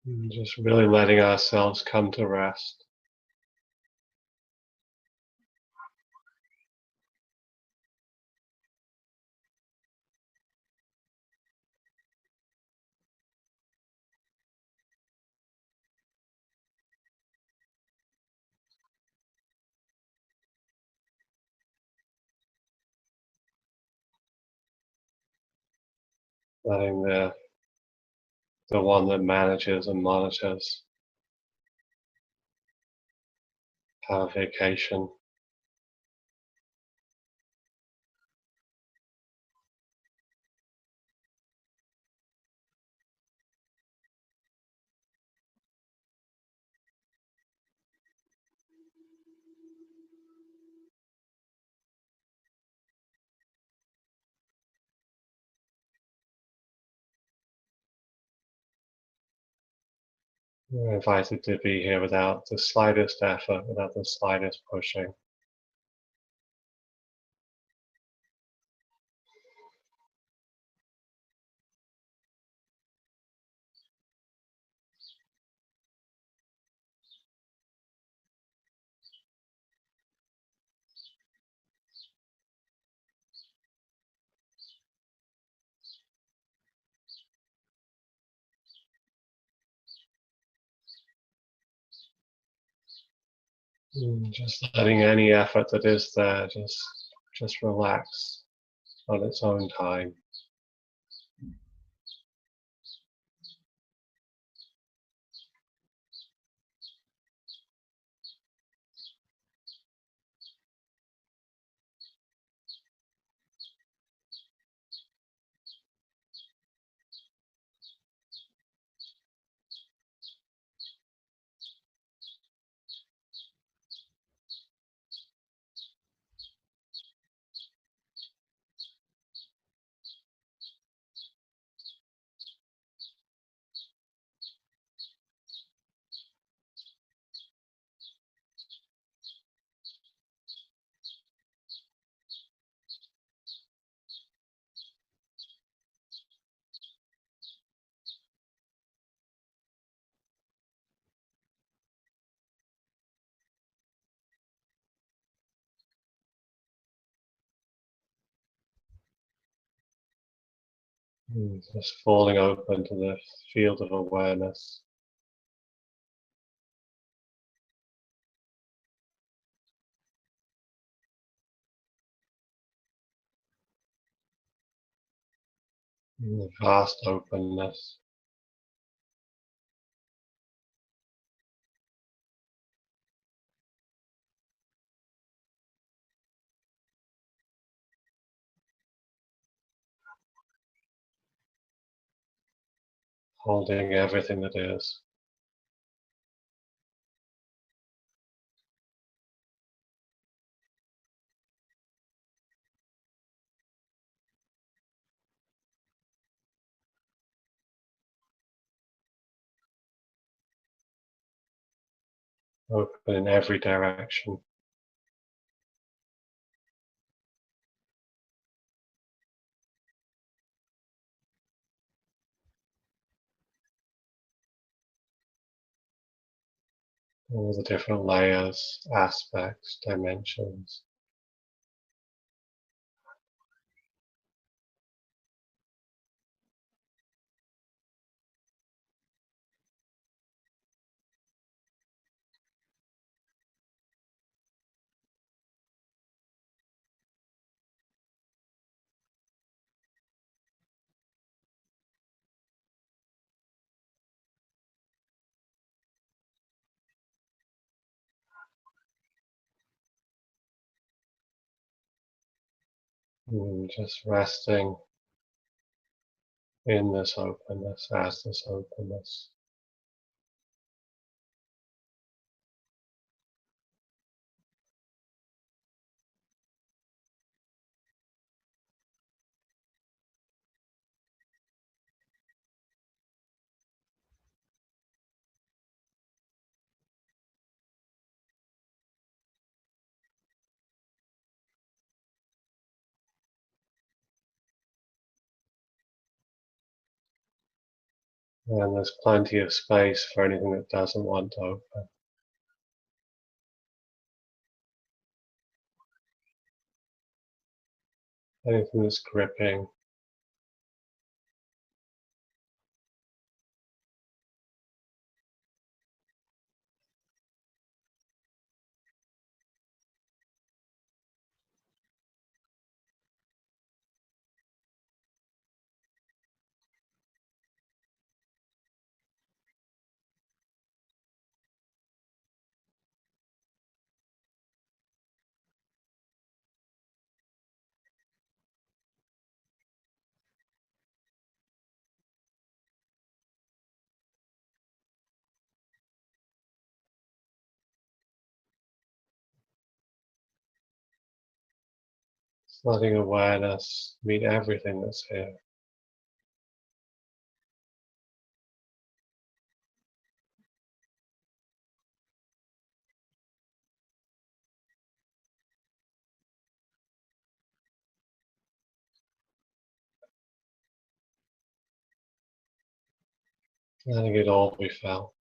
And just really letting ourselves come to rest. Letting the one that manages and monitors have a vacation. You're invited to be here without the slightest effort, without the slightest pushing. Just letting any effort that is there just relax on its own time. Just falling open to the field of awareness. The vast openness. Holding everything that is. Open in every direction. All the different layers, aspects, dimensions. Just resting in this openness, as this openness. And there's plenty of space for anything that doesn't want to open. Anything that's gripping. Just letting awareness meet everything that's here. Letting it all be felt.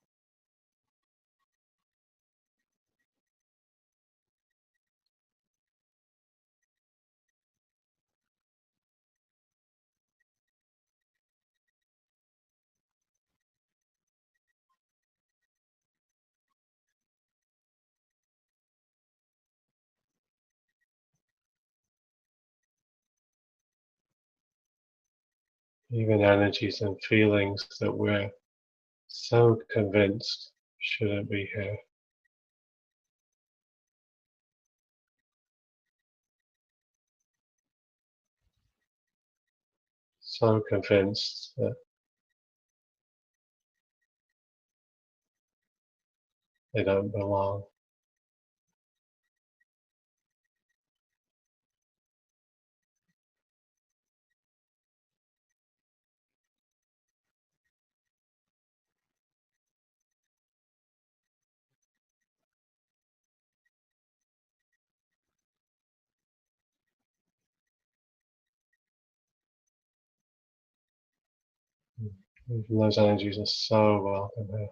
Even energies and feelings that we're so convinced shouldn't be here. So convinced that they don't belong. Even those energies are so welcome here.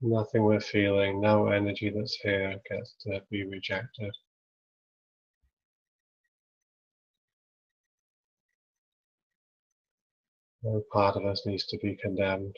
Nothing we're feeling, no energy that's here gets to be rejected. No part of us needs to be condemned.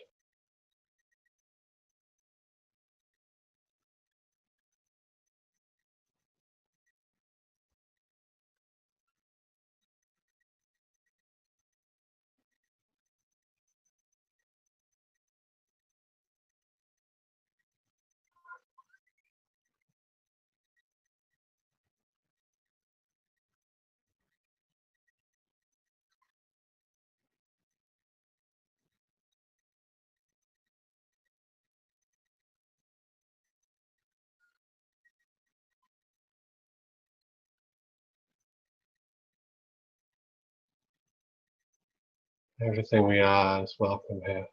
Everything we are is welcome here.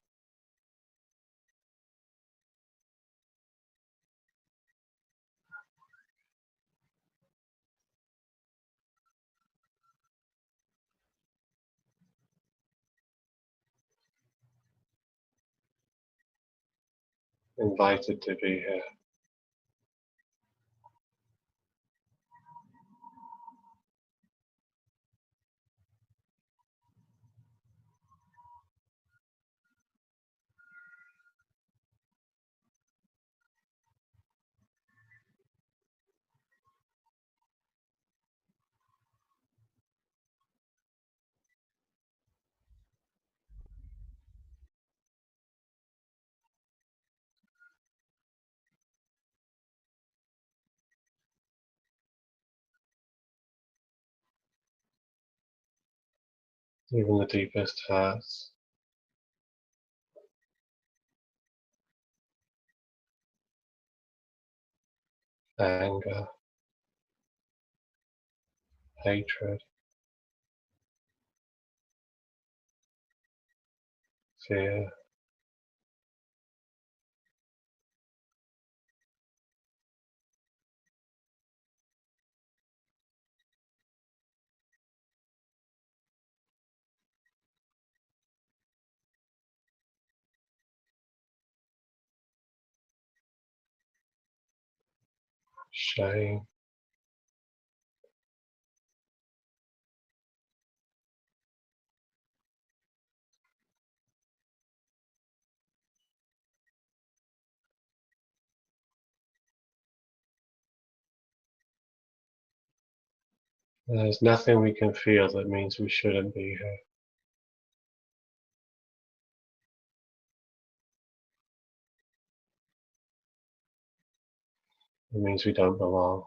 Invited to be here. Even the deepest hurts, anger, hatred, fear, shame, there's nothing we can feel that means we shouldn't be here. It means we don't belong.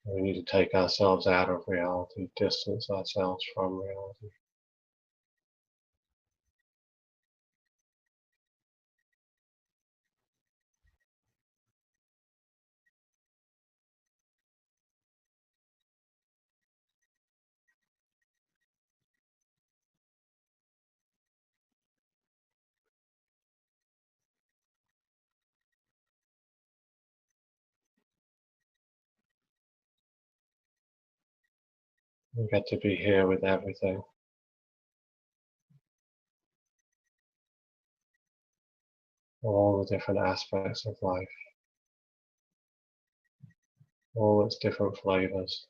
We need to take ourselves out of reality, distance ourselves from reality. We get to be here with everything, all the different aspects of life, all its different flavors.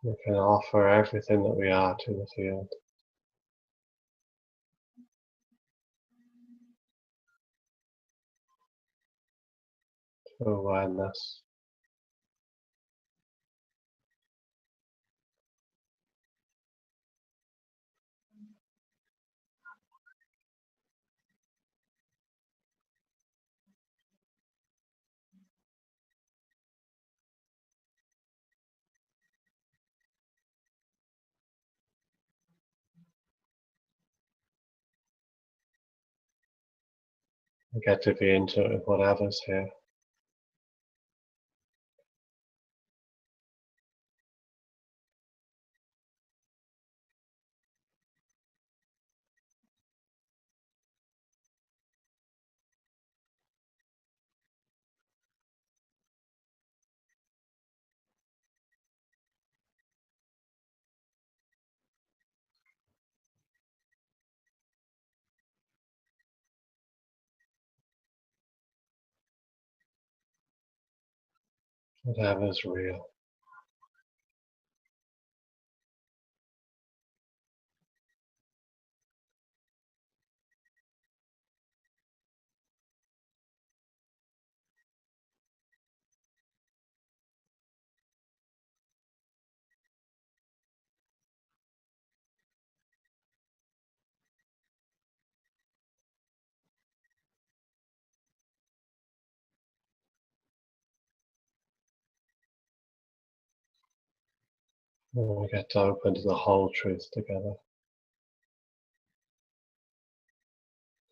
We can offer everything that we are to the field. To awareness. We get to be into it with whatever's here. Whatever's real. And we get to open to the whole truth together.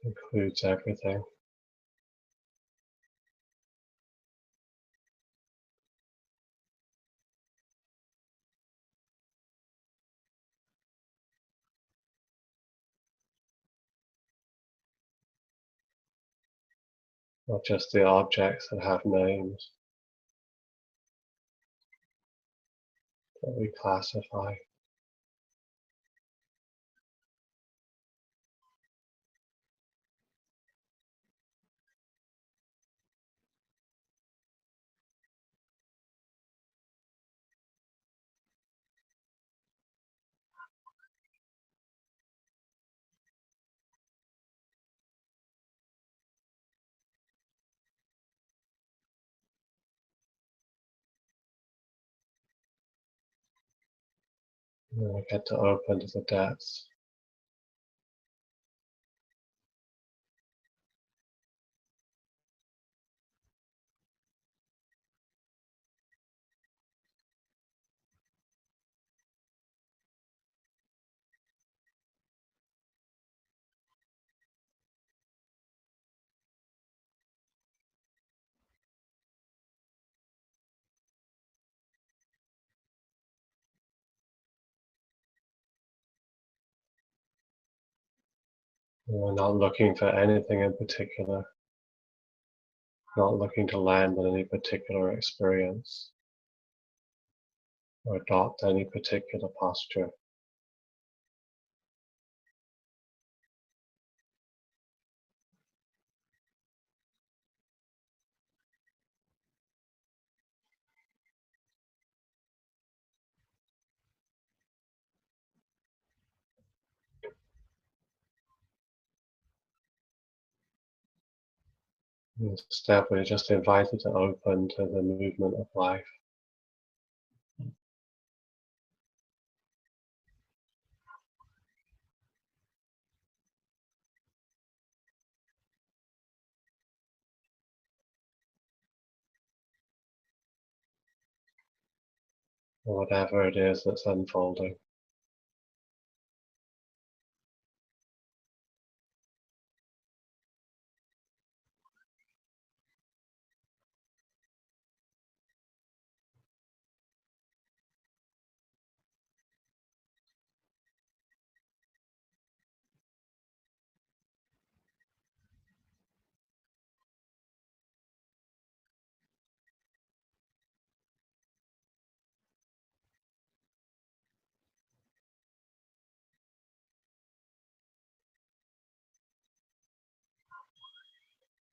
Includes everything. Not just the objects that have names that we classify. And we get to open to the depths. And we're not looking for anything in particular, not looking to land on any particular experience or adopt any particular posture. Instead, we're just invited to open to the movement of life. Whatever it is that's unfolding.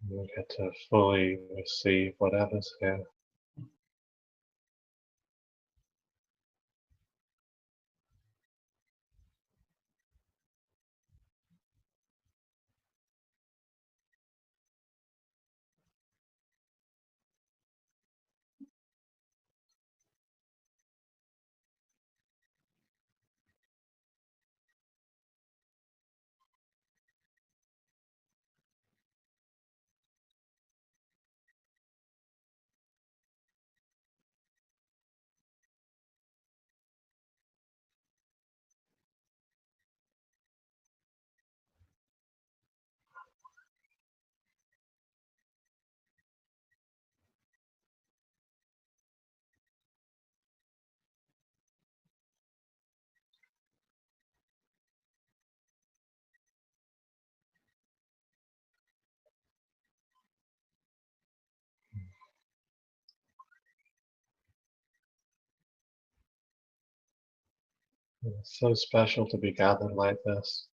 We get to fully receive whatever's here. It's so special to be gathered like this.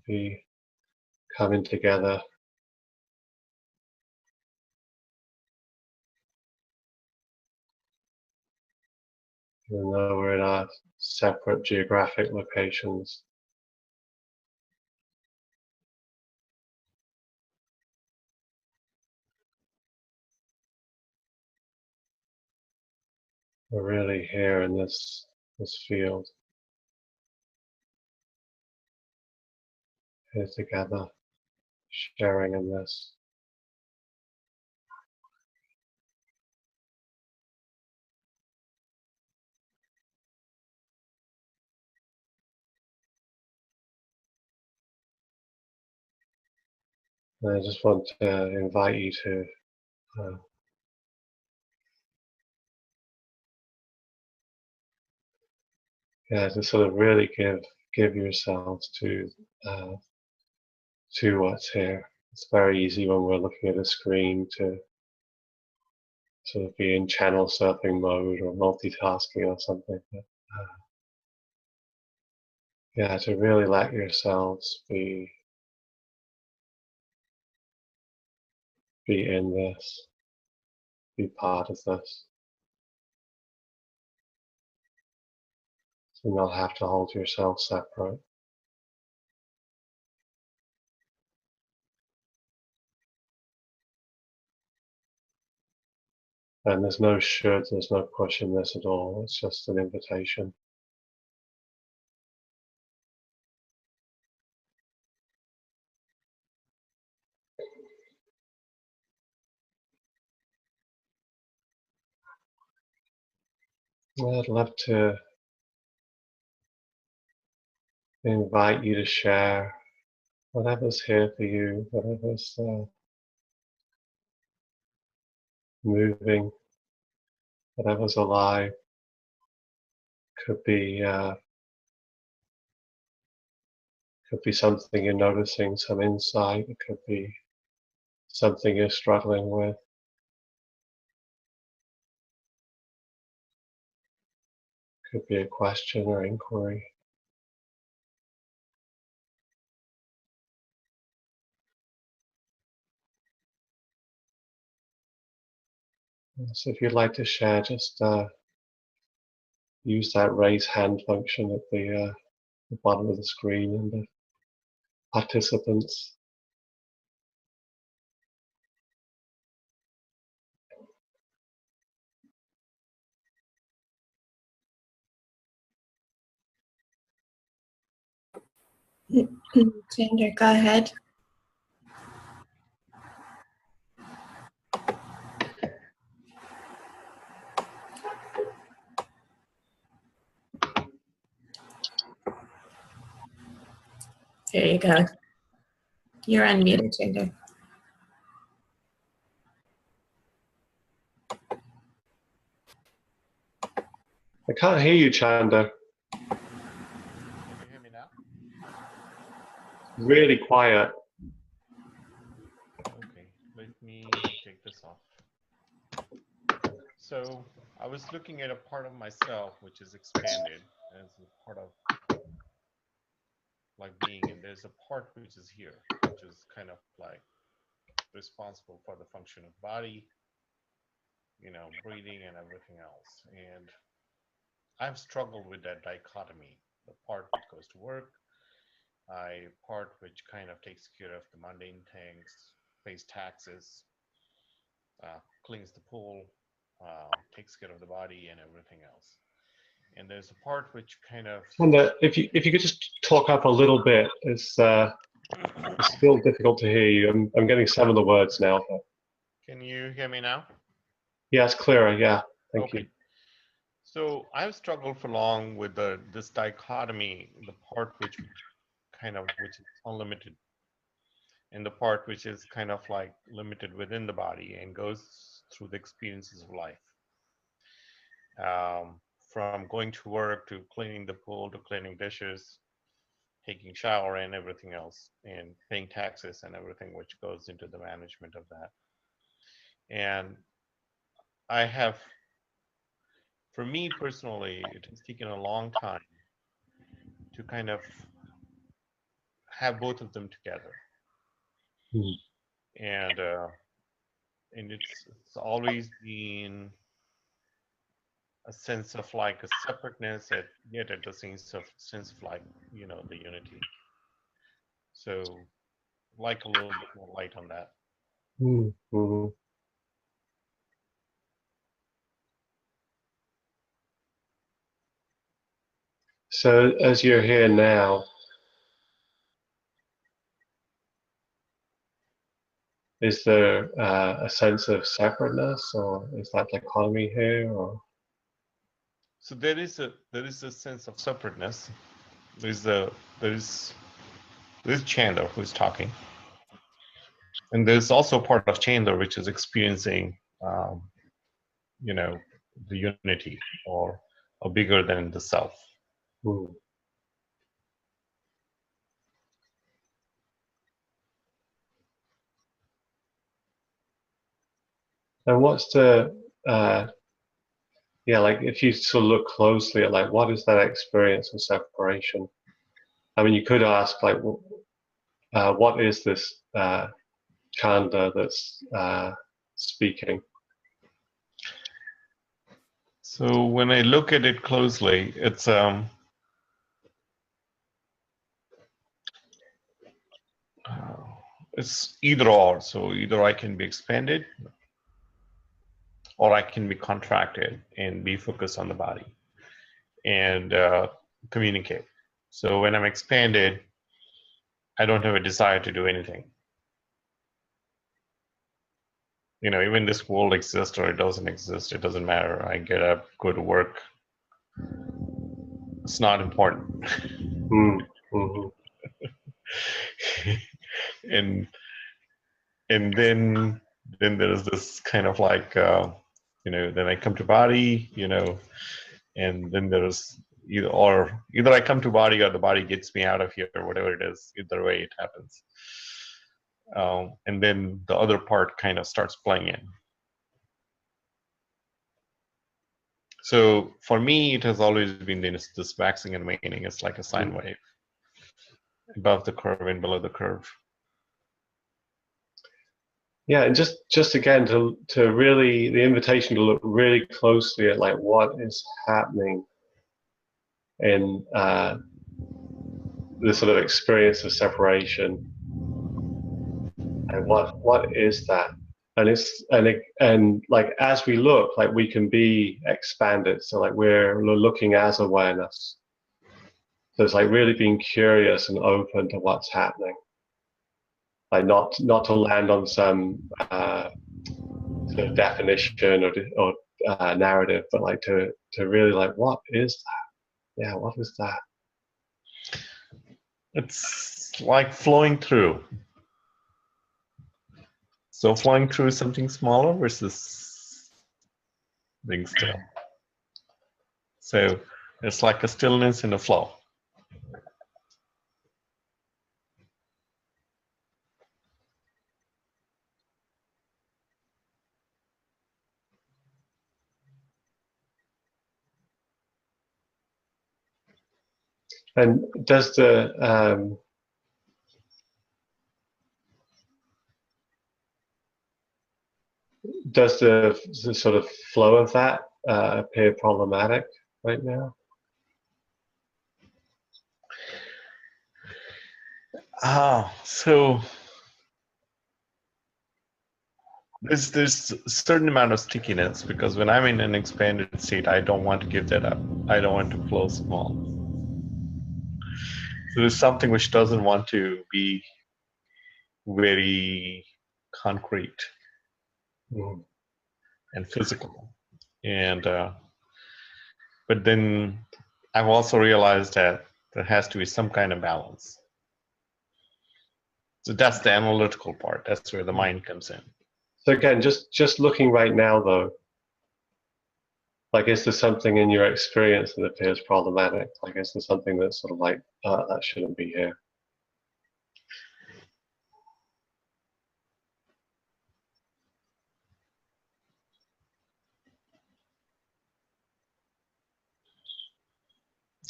Be coming together, even though we're in our separate geographic locations. We're really here in this field, here together, sharing in this. And I just want to invite you to to sort of really give yourselves to what's here. It's very easy when we're looking at a screen to sort of be in channel surfing mode or multitasking or something. But, to really let yourselves be in this, be part of this. So not have to hold yourself separate. And there's no should, there's no push in this at all. It's just an invitation. I'd love to invite you to share whatever's here for you, whatever's moving, whatever's alive. Could be something you're noticing, some insight. It could be something you're struggling with. Could be a question or inquiry. So if you'd like to share, just use that raise hand function at the bottom of the screen, and the participants. Ginger, go ahead. There you go. You're unmuted, Ginger. I can't hear you, Chanda. Can you hear me now? Really quiet. Okay, let me take this off. So I was looking at a part of myself which is expanded as a part of like being, and there's a part which is here, which is kind of like responsible for the function of body, you know, breathing and everything else. And I've struggled with that dichotomy, the part which goes to work, part which kind of takes care of the mundane things, pays taxes, cleans the pool, takes care of the body and everything else. And there's a part which kind of... Chanda, if you could just talk up a little bit, it's still difficult to hear you. I'm getting some of the words now. But... Can you hear me now? Yeah, it's clearer. Yeah, thank you. So I've struggled for long with this dichotomy, the part which is unlimited, and the part which is kind of like limited within the body and goes through the experiences of life. From going to work to cleaning the pool to cleaning dishes, taking shower and everything else, and paying taxes and everything which goes into the management of that. And I have, for me personally, it has taken a long time to kind of have both of them together. And it's always been a sense of like a separateness, yet at the sense of like, you know, the unity. So like a little bit more light on that. Mm-hmm. So as you're here now, is there a sense of separateness, or is that dichotomy here, or? So there is a sense of separateness. There's Chandler who's talking, and there's also part of Chandler which is experiencing, you know, the unity or bigger than the self. Mm. And what's the yeah, like if you sort of look closely at like what is that experience of separation? I mean, you could ask like, what is this Chanda that's speaking? So when I look at it closely, it's either or. So either I can be expanded, or I can be contracted and be focused on the body and communicate. So when I'm expanded, I don't have a desire to do anything. You know, even this world exists or it doesn't exist, it doesn't matter. I get up, go to work. It's not important. Mm-hmm. and then there's this kind of like you know, then I come to body, you know, and then there's either I come to body or the body gets me out of here, or whatever it is. Either way it happens. And then the other part kind of starts playing in. So for me, it has always been this waxing and waning. It's like a sine wave, above the curve and below the curve. Yeah, and just again to really, the invitation to look really closely at like what is happening in the sort of experience of separation, and what is that? And it's and like as we look, like we can be expanded. So like we're looking as awareness. So it's like really being curious and open to what's happening. Like not to land on some sort of definition or narrative, but like to really like, what is that? Yeah, what is that? It's like flowing through. So flowing through something smaller versus being still. So it's like a stillness and a flow. And does the sort of flow of that appear problematic right now? So there's a certain amount of stickiness, because when I'm in an expanded state, I don't want to give that up. I don't want to flow small. So there's something which doesn't want to be very concrete and physical. And but then I've also realized that there has to be some kind of balance. So that's the analytical part. That's where the mind comes in. So again, just looking right now though, like is there something in your experience that appears problematic? Like is there something that's sort of like, that shouldn't be here?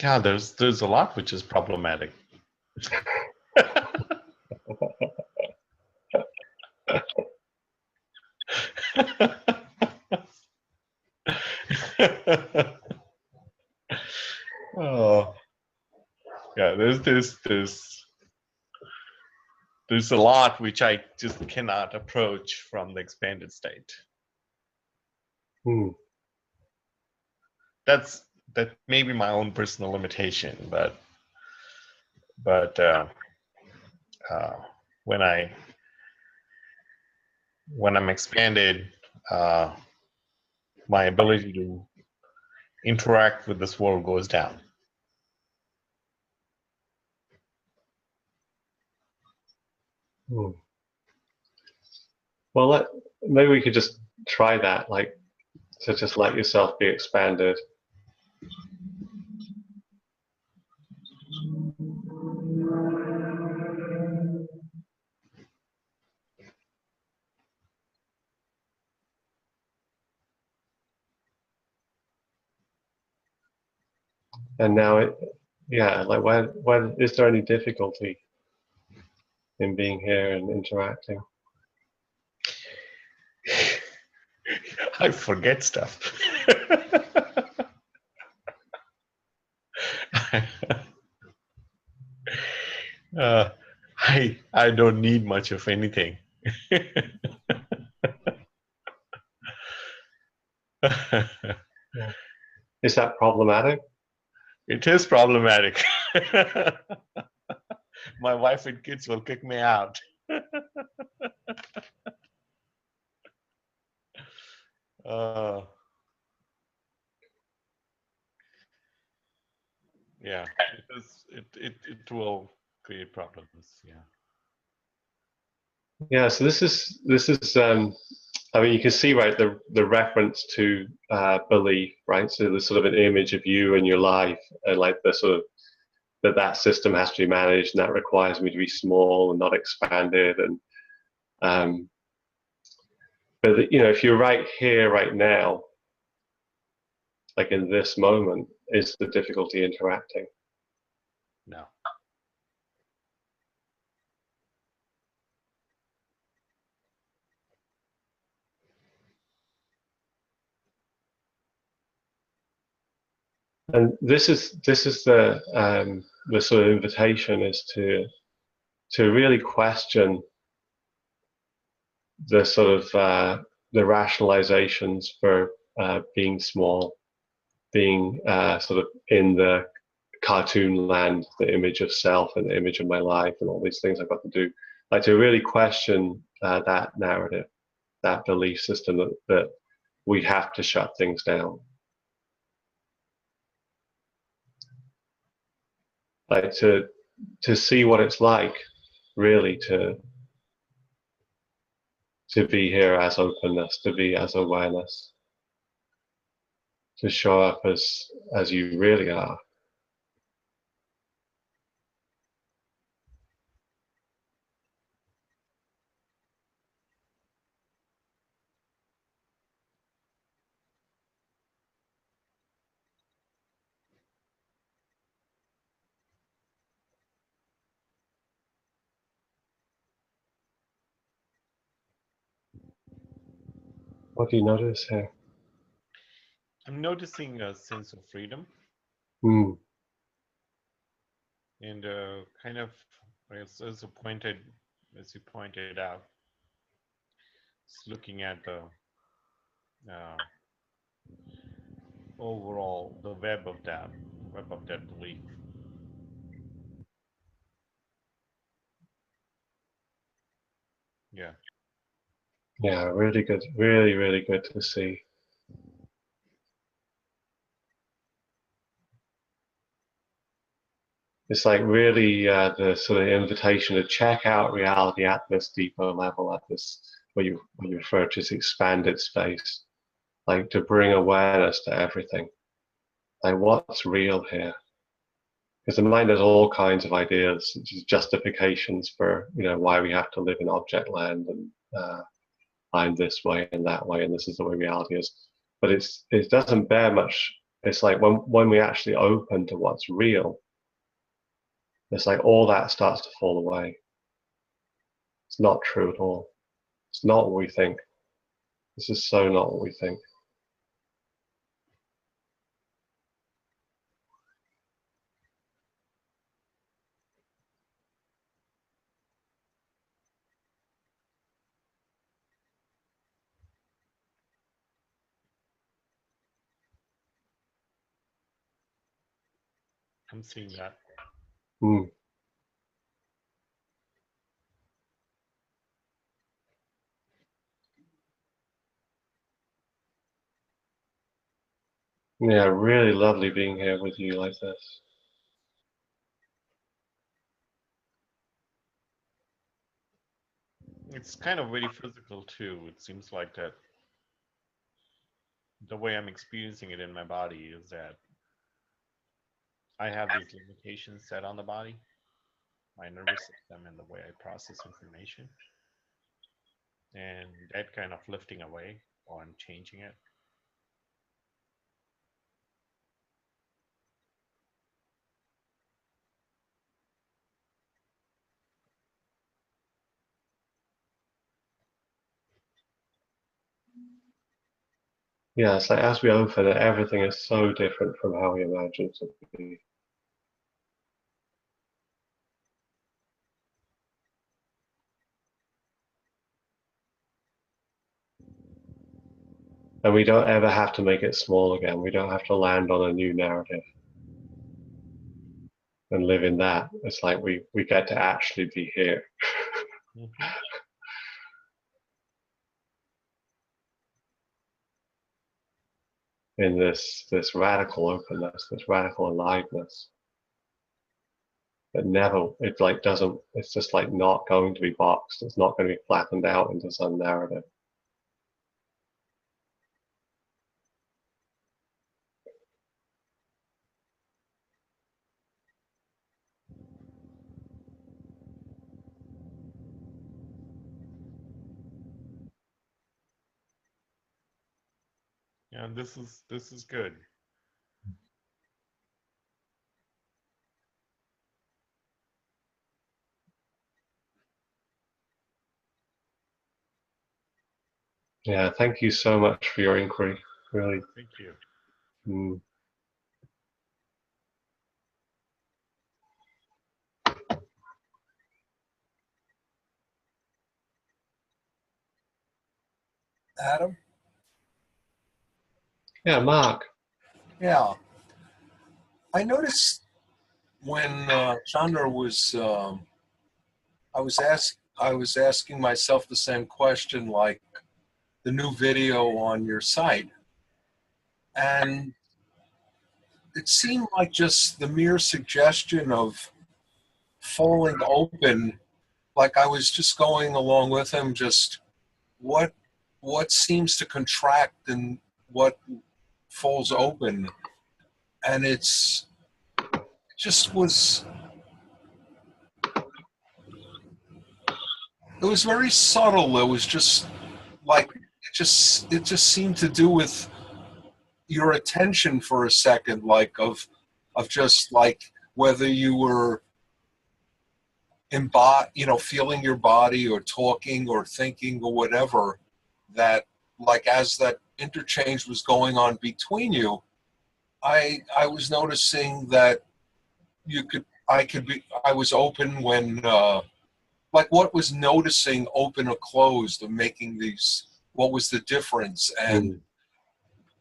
Yeah, there's a lot which is problematic. Oh, yeah. There's a lot which I just cannot approach from the expanded state. That may be my own personal limitation, but when I'm expanded, my ability to interact with this world goes down. Well, maybe we could just try that, like to just let yourself be expanded. And now yeah, like when is there any difficulty in being here and interacting? I forget stuff. I don't need much of anything. Is that problematic? It is problematic. My wife and kids will kick me out. uh, yeah, it will create problems. Yeah. Yeah. So this is. I mean, you can see, right, the reference to belief, right? So there's sort of an image of you and your life, and like the sort of that system has to be managed, and that requires me to be small and not expanded. And but you know, if you're right here, right now, like in this moment, is the difficulty interacting. No. And this is the sort of invitation is to really question the sort of the rationalizations for being small, being sort of in the cartoon land, the image of self and the image of my life and all these things I've got to do. Like to really question that narrative, that belief system that we have to shut things down. Like to see what it's like really to be here as openness, to be as awareness, to show up as you really are. What do you notice here? I'm noticing a sense of freedom Mm, and kind of as you pointed out, it's looking at the uh, overall the web of that belief. Yeah. yeah, really good, really, really good to see. It's like really the sort of invitation to check out reality at this deeper level, at this what you refer to as expanded space, like to bring awareness to everything. Like what's real here? Because the mind has all kinds of ideas, justifications for why we have to live in object land and I'm this way and that way, and this is the way reality is. But it doesn't bear much. It's like when we actually open to what's real, it's like all that starts to fall away. It's not true at all. It's not what we think. This is so not what we think. I'm seeing that. Mm. Yeah, really lovely being here with you like this. It's kind of very physical too. It seems like that the way I'm experiencing it in my body is that I have these limitations set on the body, my nervous system, and the way I process information. And that kind of lifting away or I'm changing it. Yeah, it's like as we open it, everything is so different from how we imagined it to be. And we don't ever have to make it small again. We don't have to land on a new narrative and live in that. It's like we get to actually be here. Mhm. In this radical openness, this radical aliveness. It never, it like doesn't, it's just like not going to be boxed. It's not going to be flattened out into some narrative. Yeah, and this is good. Yeah, thank you so much for your inquiry. Really. Thank you. Mm. Adam? Yeah, Mark. Yeah. I noticed when Chandra was, I was asking myself the same question, like the new video on your site, and it seemed like just the mere suggestion of falling open, like I was just going along with him, just what seems to contract and what falls open, and it just was. It was very subtle. It was just like it just seemed to do with your attention for a second, like of just like whether you were feeling your body or talking or thinking or whatever, that like as that interchange was going on between you, I was noticing that I was open when like what was noticing open or closed or making these, what was the difference. And Mm.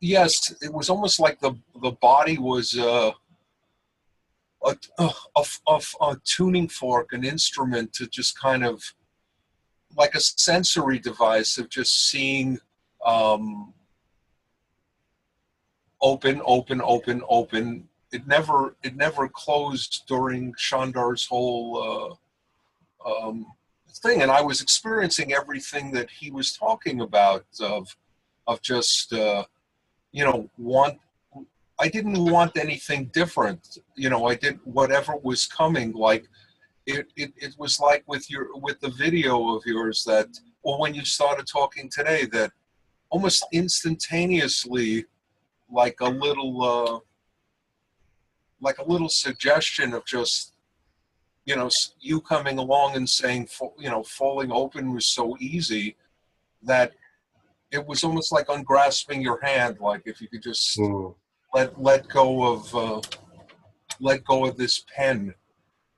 yes, it was almost like the body was a tuning fork, an instrument to just kind of like a sensory device of just seeing um, open, open, open, open. It never closed during Shandar's whole thing, and I was experiencing everything that he was talking about of just want. I didn't want anything different. I did whatever was coming. Like it was like with the video of yours that, or when you started talking today, that almost instantaneously, like a little suggestion of just you coming along and saying falling open was so easy that it was almost like ungrasping your hand. Like if you could just Mm. let go of this pen,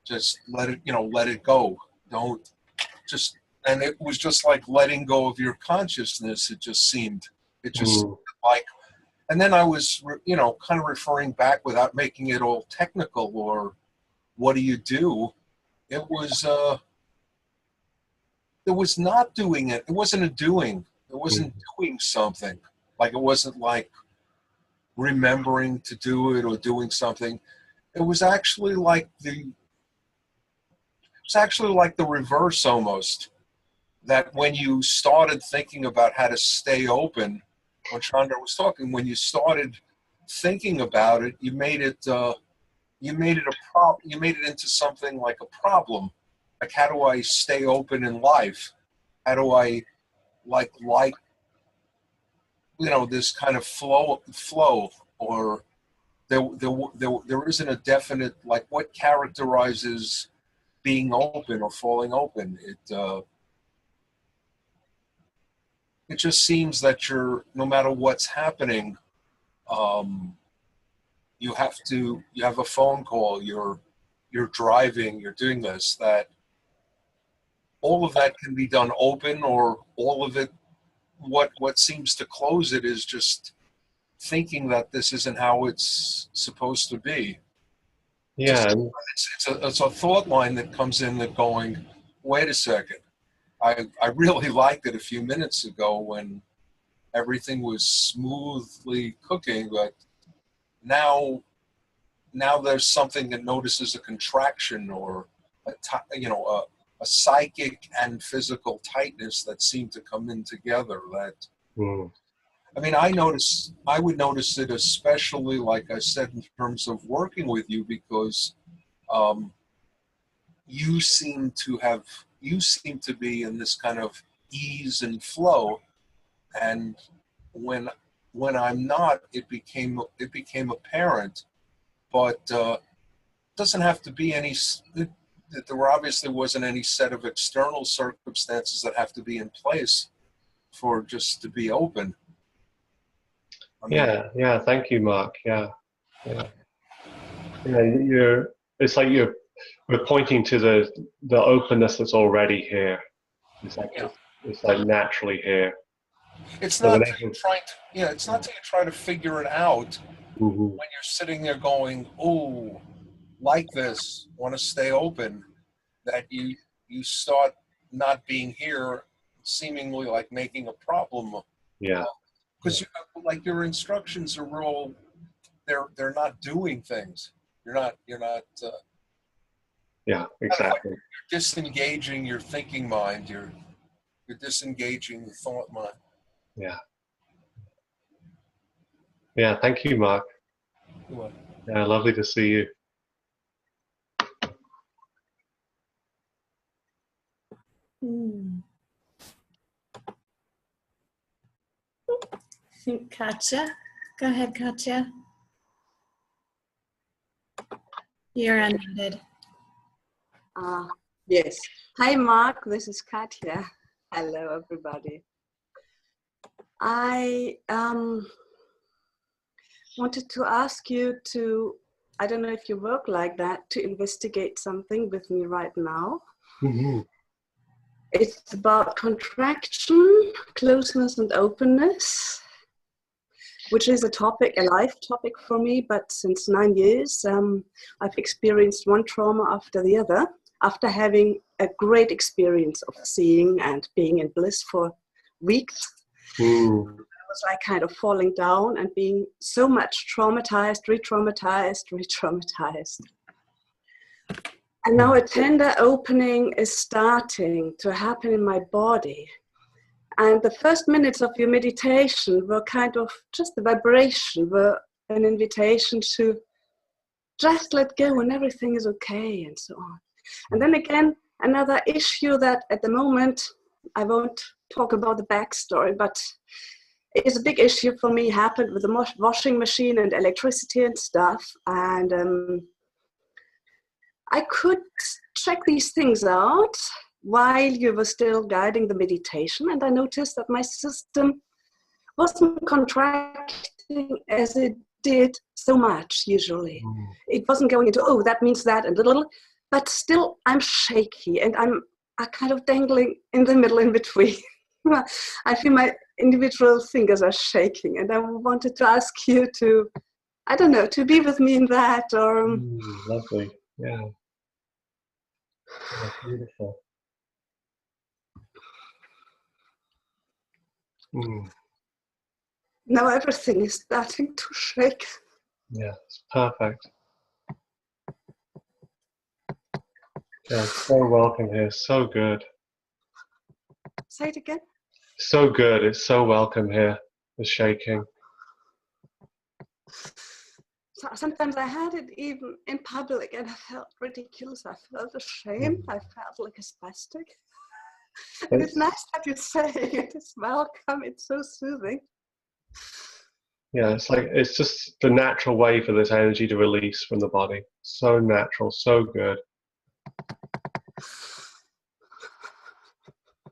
just let it go. Don't just. And it was just like letting go of your consciousness. It just Mm. like. And then I was kind of referring back without making it all technical or what do you do. It was not doing it. It wasn't a doing. It wasn't doing something. Like it wasn't like remembering to do it or doing something. It was actually like the reverse almost. That when you started thinking about how to stay open, when Chandra was talking, when you started thinking about it, you made it you made it into something like a problem. Like how do I stay open in life? How do I like this kind of flow, or there isn't a definite like what characterizes being open or falling open. It just seems that no matter what's happening, um, you have a phone call, you're driving, you're doing this, that all of that can be done open, or all of it what seems to close it is just thinking that this isn't how it's supposed to be. Yeah. It's a thought line that comes in that going, wait a second. I really liked it a few minutes ago when everything was smoothly cooking, but now there's something that notices a contraction or a psychic and physical tightness that seem to come in together. That I mean, I would notice it especially, like I said, in terms of working with you, because you seem to be in this kind of ease and flow, and when I'm not, it became apparent. But it doesn't have to be any. There obviously wasn't any set of external circumstances that have to be in place for just to be open. I mean, Yeah. Thank you, Mark. Yeah. It's like we're pointing to the openness that's already here. It's like naturally here. it's So not that you're trying to, it's not that you try to figure it out when you're sitting there going, oh, like this, want to stay open, that you start not being here, seemingly like making a problem. Yeah. Because like your instructions are all, they're not doing things. You're not. Yeah. Exactly. You're disengaging your thinking mind. You're disengaging the thought mind. Yeah. Yeah. Thank you, Mark. What? Yeah. Lovely to see you. Katja, go ahead, Katja. You're unmuted. Yes. Hi, Mark. This is Katja. Hello, everybody. I wanted to ask you to, I don't know if you work like that, to investigate something with me right now. It's about contraction, closeness, and openness, which is a life topic for me. But since 9 years, I've experienced one trauma after the other, after having a great experience of seeing and being in bliss for weeks. I was like kind of falling down and being so much traumatized, re-traumatized. And now a tender opening is starting to happen in my body. And the first minutes of your meditation were kind of just the vibration, were an invitation to just let go and everything is okay and so on. And then again, another issue that at the moment, I won't talk about the backstory, but it is a big issue for me, happened with the washing machine and electricity and stuff. And I could check these things out while you were still guiding the meditation, and I noticed that my system wasn't contracting as it did so much usually. It wasn't going into, oh, that means that, and little, but still I'm shaky, and I'm kind of dangling in the middle in between. I feel my individual fingers are shaking, and I wanted to ask you to, I don't know, to be with me in that, or... Lovely, yeah. That's beautiful. Now everything is starting to shake. Yeah, it's perfect. Yeah, so welcome here. So good. Say it again. So good. It's so welcome here. The shaking. So sometimes I had it even in public, and I felt ridiculous. I felt ashamed. I felt like a spastic. And it's nice that you say it. It's welcome. It's so soothing. Yeah, it's just the natural way for this energy to release from the body. So natural, so good.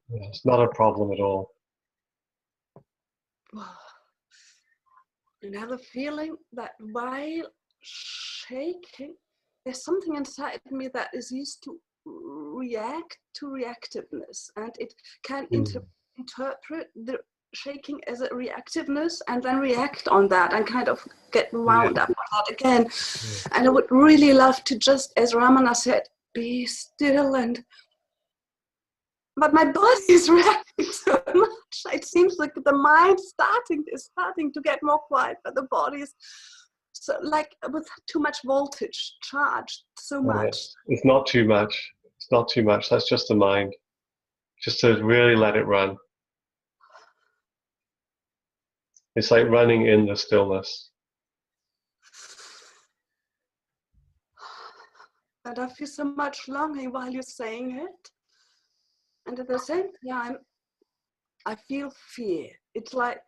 Yeah, it's not a problem at all. And I have a feeling that while shaking, there's something inside me that is used to react to reactiveness, and it can interpret the shaking as a reactiveness and then react on that and kind of get wound up on that again. And I would really love to just, as Ramana said, be still but my body is reacting so much. It seems like the mind is starting to get more quiet, but the body is so like with too much voltage charged so much. It's not too much. It's not too much. That's just the mind. Just to really let it run. It's like running in the stillness. And I feel so much longing while you're saying it. And at the same time, I feel fear. It's like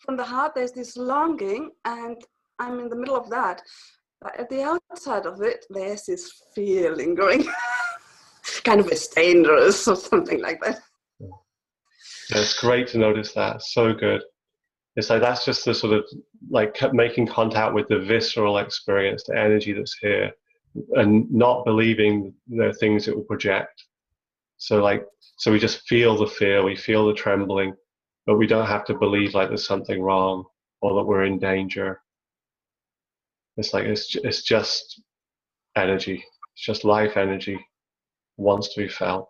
from the heart, there's this longing, and I'm in the middle of that. But at the outside of it, there's this fear lingering. Kind of it's dangerous or something like that. Yeah, it's great to notice that. So good. It's like that's just the sort of like making contact with the visceral experience, the energy that's here, and not believing the things it will project. So we just feel the fear, we feel the trembling, but we don't have to believe like there's something wrong or that we're in danger. It's like it's just energy. It's just life energy wants to be felt.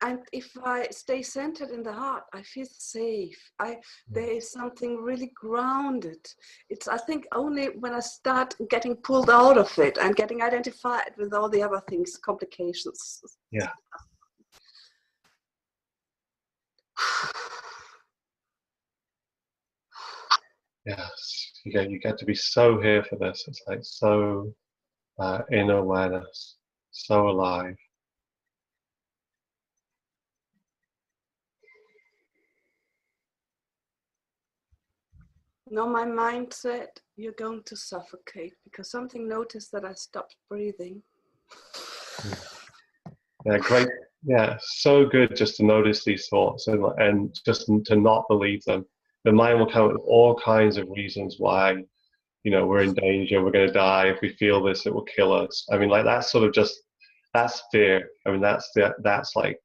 And if I stay centered in the heart, I feel safe. There is something really grounded. It's, I think, only when I start getting pulled out of it and getting identified with all the other things, complications. Yeah. Yes. You get to be so here for this. It's like so in awareness, so alive. No, my mind said, you're going to suffocate, because something noticed that I stopped breathing. Yeah, great. Yeah, so good just to notice these thoughts and just to not believe them. The mind will come up with all kinds of reasons why, we're in danger, we're going to die. If we feel this, it will kill us. I mean, like that's sort of that's fear. I mean, that's like,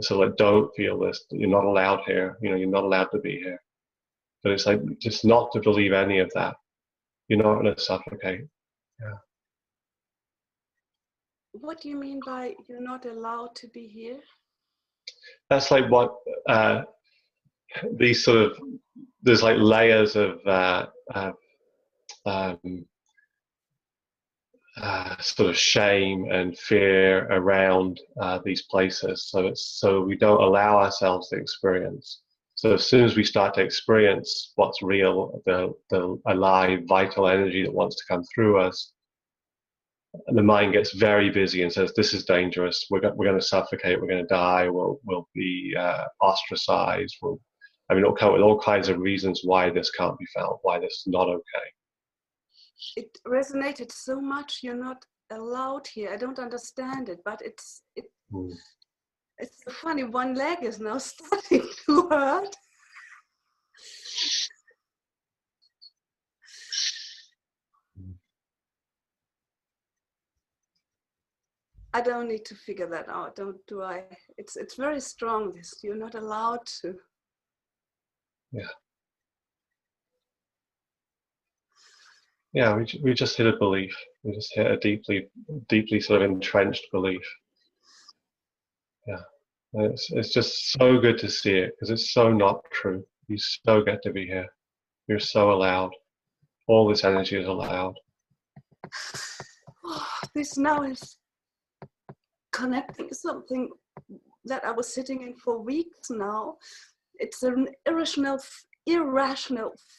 sort of like, don't feel this. You're not allowed here. You're not allowed to be here. But it's like just not to believe any of that. You're not going to suffocate. Yeah. What do you mean by you're not allowed to be here? That's like what these sort of, there's like layers of sort of shame and fear around these places. So we don't allow ourselves to experience. So as soon as we start to experience what's real, the alive, vital energy that wants to come through us, the mind gets very busy and says, "This is dangerous. We're going to suffocate. We're going to die. We'll be ostracized." It'll come with all kinds of reasons why this can't be felt, why this is not okay. It resonated so much. You're not allowed here. I don't understand it, but it's so funny. One leg is now starting to hurt. I don't need to figure that out. Do I? It's very strong. This you're not allowed to. Yeah. Yeah, we just hit a belief. We just hit a deeply sort of entrenched belief. Yeah, and it's just so good to see it because it's so not true. You so get to be here. You're so allowed. All this energy is allowed. Oh, this now is connecting something that I was sitting in for weeks now. It's an irrational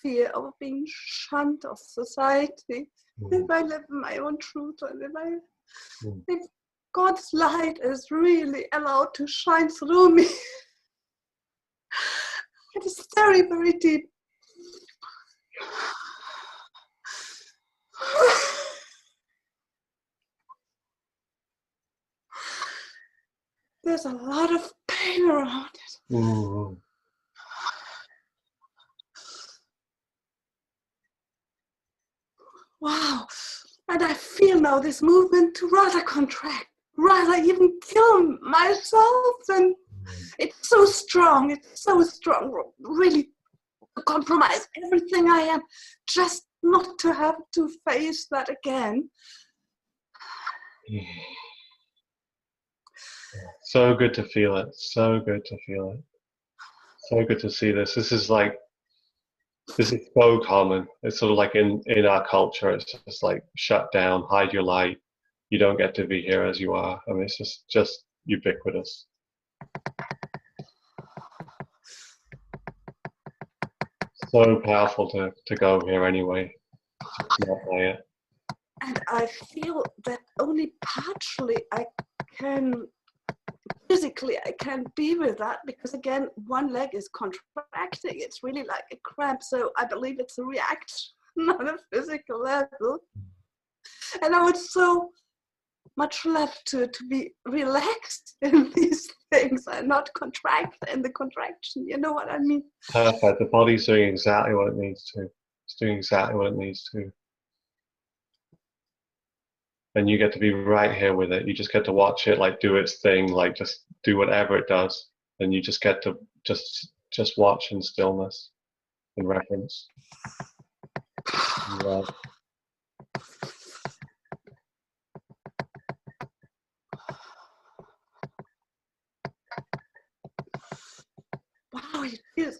fear of being shunned of society. If I live in my own truth, and if God's light is really allowed to shine through me, it is very, very deep. There's a lot of pain around it. Mm-hmm. Wow. And I feel now this movement to rather contract, rather even kill myself than It's so strong. It's so strong. Really compromise everything I am just not to have to face that again. So good to feel it. So good to feel it. So good to see this. This is so common. It's sort of like in our culture, it's just like shut down, hide your light. You don't get to be here as you are. I mean, it's just ubiquitous. So powerful to go here anyway. Not by it. And I feel that only partially I can, physically I can be with that, because again, one leg is contracting. It's really like a cramp. So I believe it's a reaction on a physical level. And I would so much love to be relaxed in these things and not contract in the contraction. You know what I mean? Perfect. The body's doing exactly what it needs to. It's doing exactly what it needs to. And you get to be right here with it. You just get to watch it like do its thing, like just do whatever it does. And you just get to just watch in stillness, in reverence. Yeah. Wow, it feels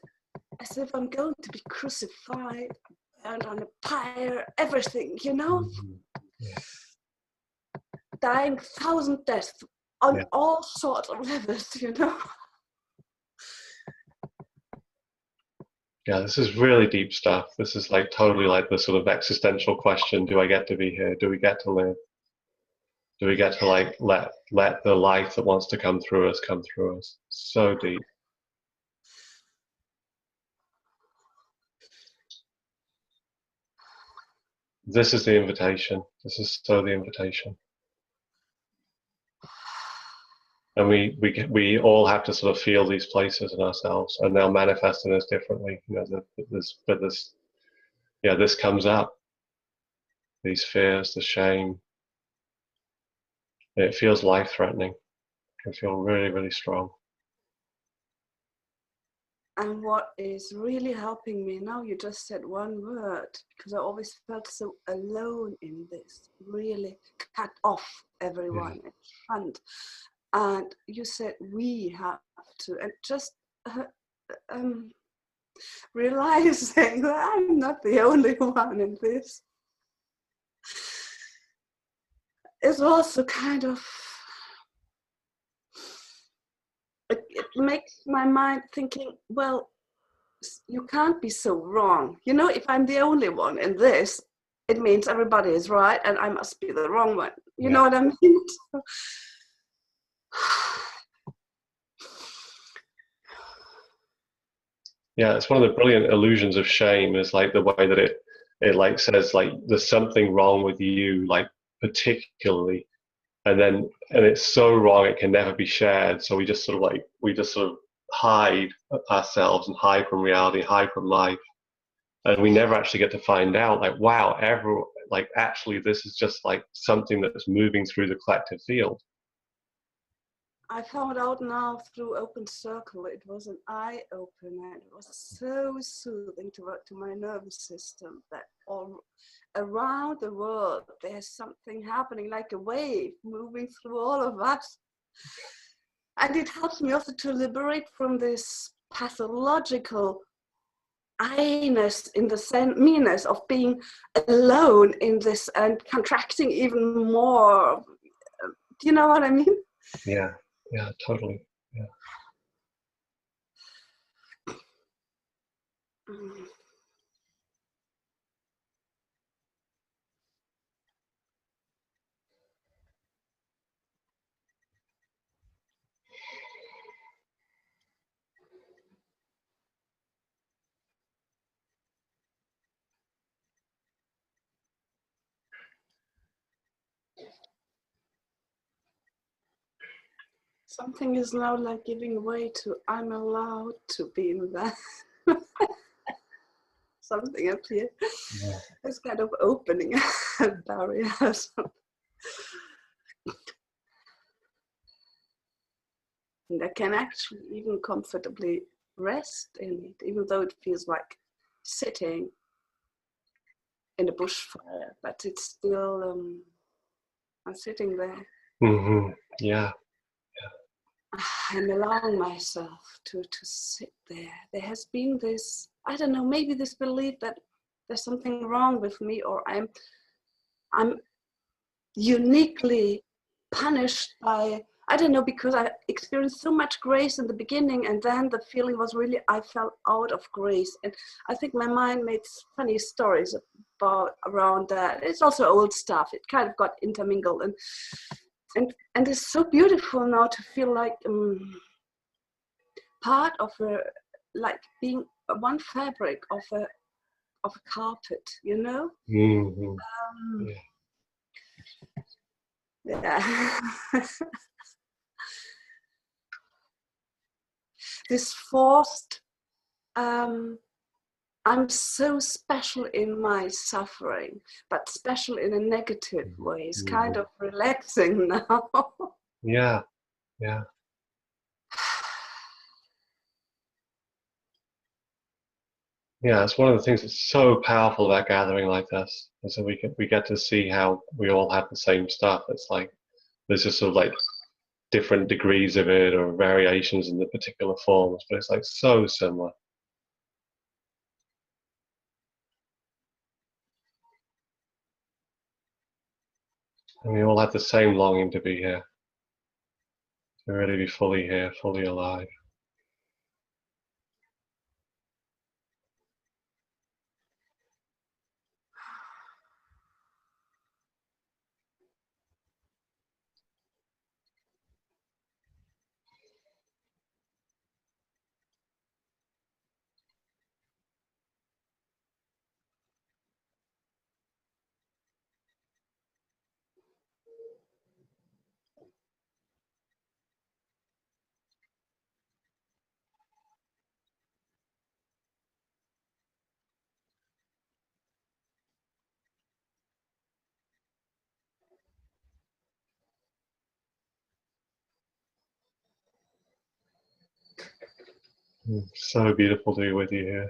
as if I'm going to be crucified and on a pyre, everything, you know? Yeah. Dying 1,000 deaths on all sorts of levels, you know? Yeah, this is really deep stuff. This is like totally like the sort of existential question: do I get to be here? Do we get to live? Do we get to like let the life that wants to come through us come through us? So deep. This is the invitation. This is so the invitation. And we all have to sort of feel these places in ourselves, and they'll manifest in us differently. You know, this comes up. These fears, the shame. It feels life-threatening. It can feel really, really strong. And what is really helping me now, you just said one word, because I always felt so alone in this, really cut off everyone in front. And you said we have to, and just realizing that I'm not the only one in this is also kind of, it makes my mind thinking, well, you can't be so wrong. You know, if I'm the only one in this, it means everybody is right and I must be the wrong one. You know what I mean? Yeah, it's one of the brilliant illusions of shame is like the way that it like says like there's something wrong with you, like particularly, and it's so wrong it can never be shared. So we just sort of hide ourselves and hide from reality, hide from life, and we never actually get to find out like, wow, actually this is just like something that's moving through the collective field. I found out now through Open Circle, it was an eye-opener. It was so soothing to my nervous system that all around the world there's something happening, like a wave moving through all of us. And it helps me also to liberate from this pathological I-ness in the meanness of being alone in this and contracting even more. Do you know what I mean? Yeah, totally. Yeah. Something is now like giving way to I'm allowed to be in that. Something up here. Yeah. It's kind of opening a barrier or something. And I can actually even comfortably rest in it, even though it feels like sitting in a bushfire, but it's still, I'm sitting there. Mm-hmm. Yeah. I'm allowing myself to sit there. There has been this, I don't know, maybe this belief that there's something wrong with me, or I'm uniquely punished by, I don't know, because I experienced so much grace in the beginning, and then the feeling was really I fell out of grace. And I think my mind made funny stories around that. It's also old stuff. It kind of got intermingled, and it's so beautiful now to feel like part of like being one fabric of a carpet, you know. Mm-hmm. Yeah. This forced, I'm so special in my suffering, but special in a negative way. It's kind of relaxing now. Yeah. Yeah. Yeah, it's one of the things that's so powerful about gathering like this. And so we get to see how we all have the same stuff. It's like there's just sort of like different degrees of it or variations in the particular forms, but it's like so similar. And we all have the same longing to be here, to really be fully here, fully alive. So beautiful to be with you here.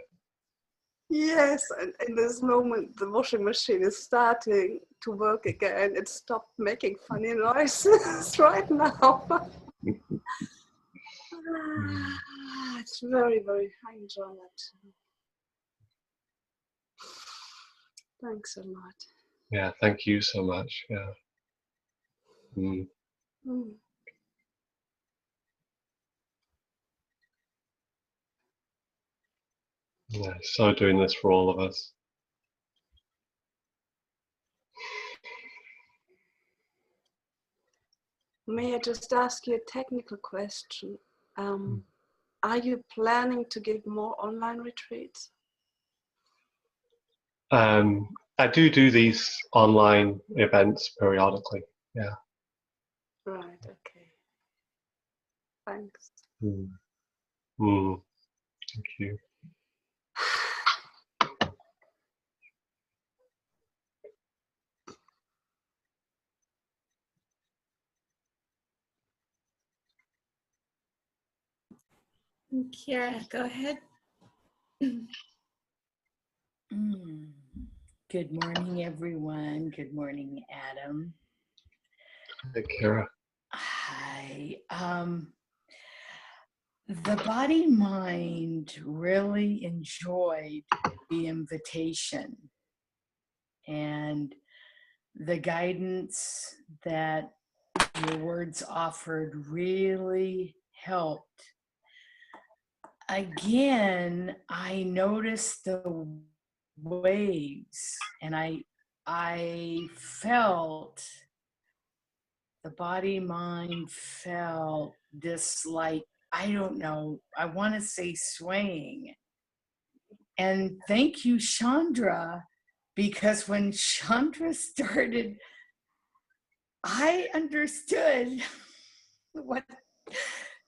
Yes, and in this moment, the washing machine is starting to work again. It stopped making funny noises right now. It's very, very, I enjoy it. Thanks a lot. Yeah, thank you so much. Yeah. Mm. Yeah, so doing this for all of us. May I just ask you a technical question? Are you planning to give more online retreats? I do these online events periodically. Yeah. Right, okay. Thanks. Thank you. Kira, go ahead. Good morning, everyone. Good morning, Adam. Hey, Kira. Hi. The body mind really enjoyed the invitation, and the guidance that your words offered really helped. Again, I noticed the waves, and I felt the body mind felt this, like, I don't know, I want to say swaying. And thank you, Chandra, because when Chandra started, I understood what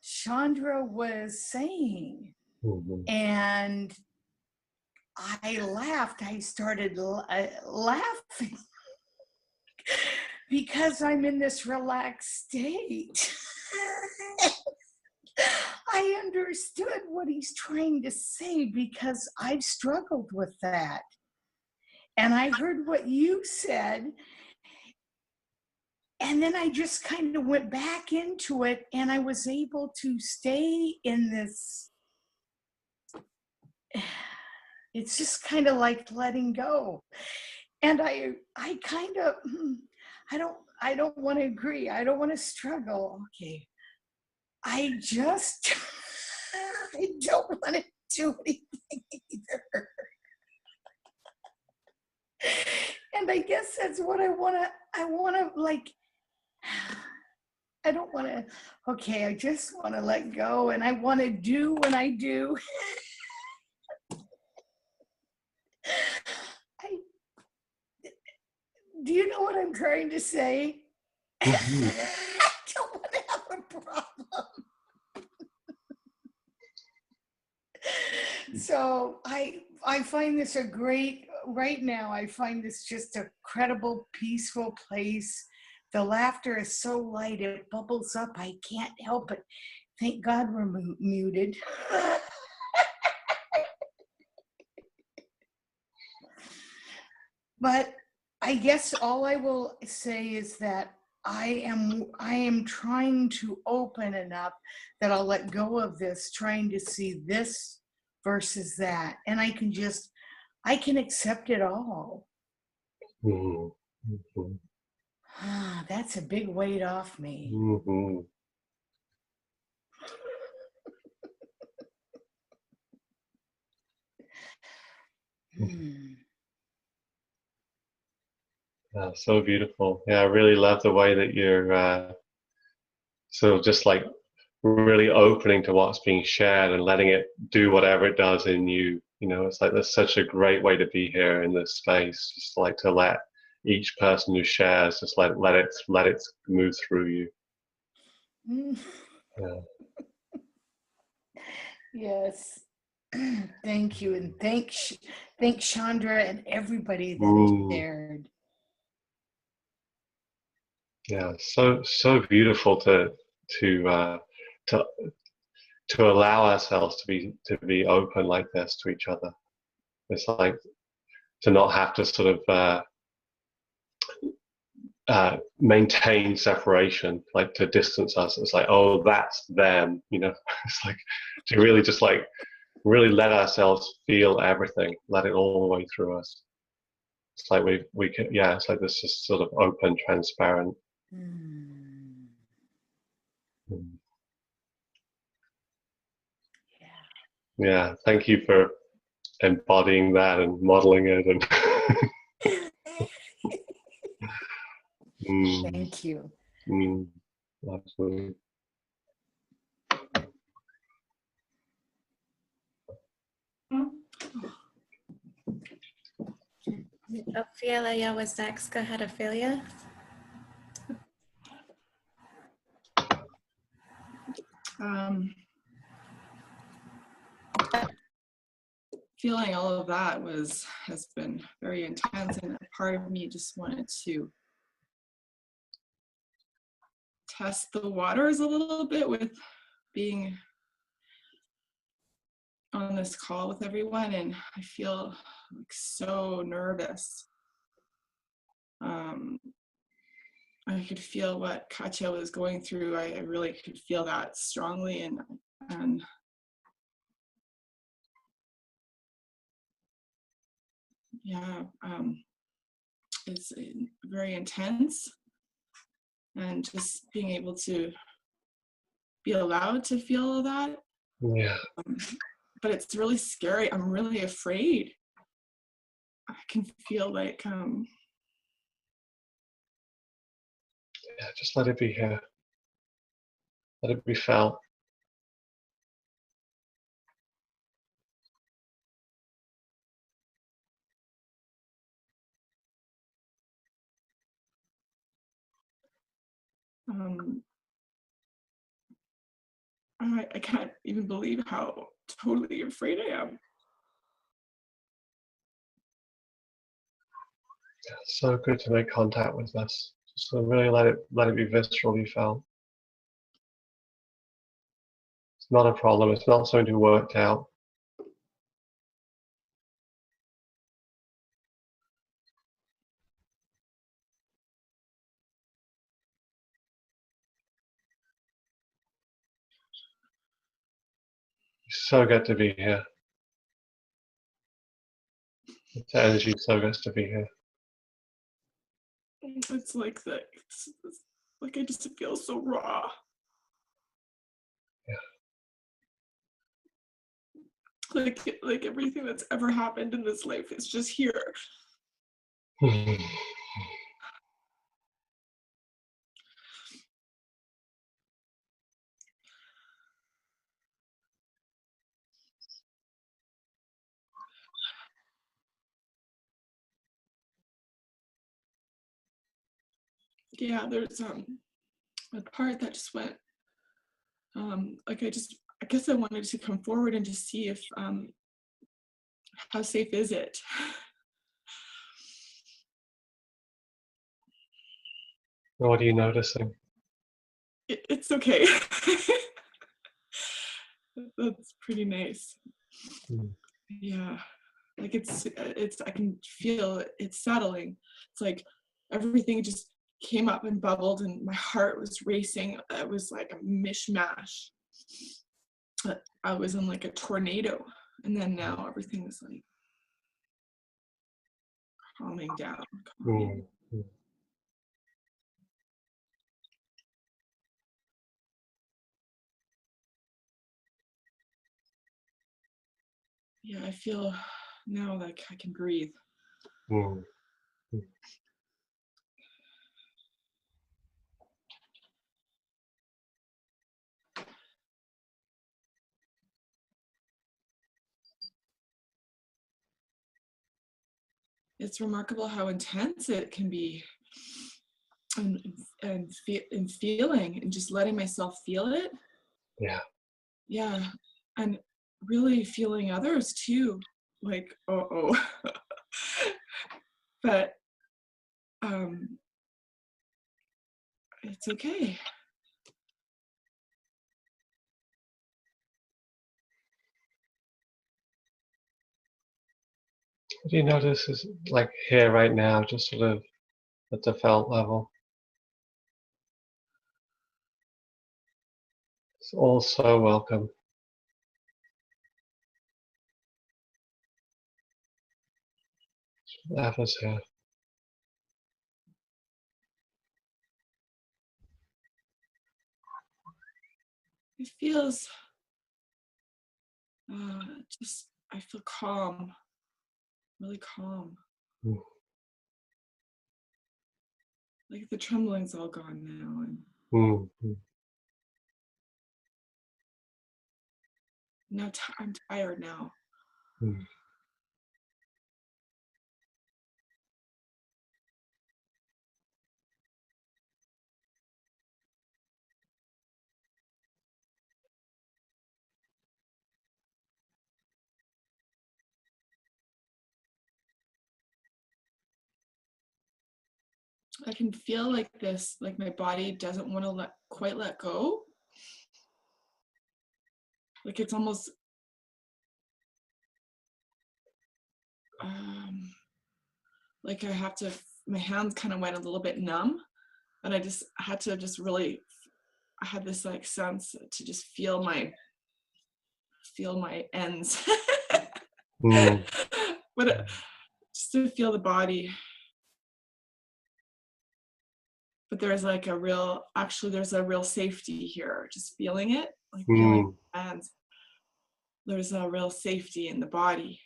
Chandra was saying. And I laughed. I started laughing because I'm in this relaxed state. understood what he's trying to say because I've struggled with that. And I heard what you said. And then I just kind of went back into it, and I was able to stay in this. It's just kind of like letting go. And I kind of, I don't want to agree. I don't want to struggle. Okay. I just, I don't want to do anything either. And I guess that's what I want to like, I don't want to, okay, I just want to let go, and I want to do when I do. Do you know what I'm trying to say? Mhm. I don't want to have a problem. So I find this a great, right now, I find this just a credible, peaceful place. The laughter is so light, it bubbles up. I can't help it. Thank God we're muted. But I guess all I will say is that I am trying to open enough that I'll let go of this, trying to see this versus that. And I can accept it all. Mhm. Mhm. That's a big weight off me. Mhm. So beautiful. Yeah, I really love the way that you're sort of just like really opening to what's being shared and letting it do whatever it does in you. You know, it's like that's such a great way to be here in this space. Just like to let each person who shares, just let it move through you. Yeah. Yes. Thank you, and thank Chandra and everybody that has Ooh. shared. Yeah, so beautiful to to to allow ourselves to be open like this to each other. It's like to not have to sort of maintain separation, like to distance us. It's like, oh, that's them, you know. It's like to really just like really let ourselves feel everything, let it all the way through us. It's like we can, yeah. It's like this is sort of open, transparent. Yeah, thank you for embodying that and modeling it and Thank you. Absolutely. Ophelia was next. Go ahead, Ophelia. Feeling all of that has been very intense, and a part of me just wanted to test the waters a little bit with being on this call with everyone, and I feel like so nervous. I could feel what Katya was going through. I really could feel that strongly, and yeah, it's very intense, and just being able to be allowed to feel that. Yeah. But it's really scary. I'm really afraid. I can feel like Yeah, just let it be here. Let it be felt. I can't even believe how totally afraid I am. Yeah, it's so good to make contact with us. Just to really let it be viscerally felt. It's not a problem. It's not something to work out. You so get to be here. The energy so gets to be here. It's like that. It's like I just feel so raw. Like everything that's ever happened in this life is just here. Yeah, there's a part that just went like I guess I wanted to come forward and just see if how safe is it. What are you noticing? It's okay. That's pretty nice. Yeah, like it's I can feel it's settling. It's like everything just came up and bubbled and my heart was racing. It was like a mishmash. I was in like a tornado, and then now everything is like calming down. Yeah, I feel now like I can breathe. It's remarkable how intense it can be, and feeling and just letting myself feel it. Yeah, and really feeling others too, like but it's okay. What do you notice is like here right now, just sort of at the felt level? It's all so welcome. Whatever's here. It feels just I feel calm, really calm. Like the trembling's all gone now, and now I'm tired now. I can feel like this, like my body doesn't want to quite let go. Like it's almost like I have to, my hands kind of went a little bit numb, and I just had to really, I had this like sense to just feel my ends. But just to feel the body. But there's like there's a real safety here, just feeling it, like feeling my hands. There's a real safety in the body.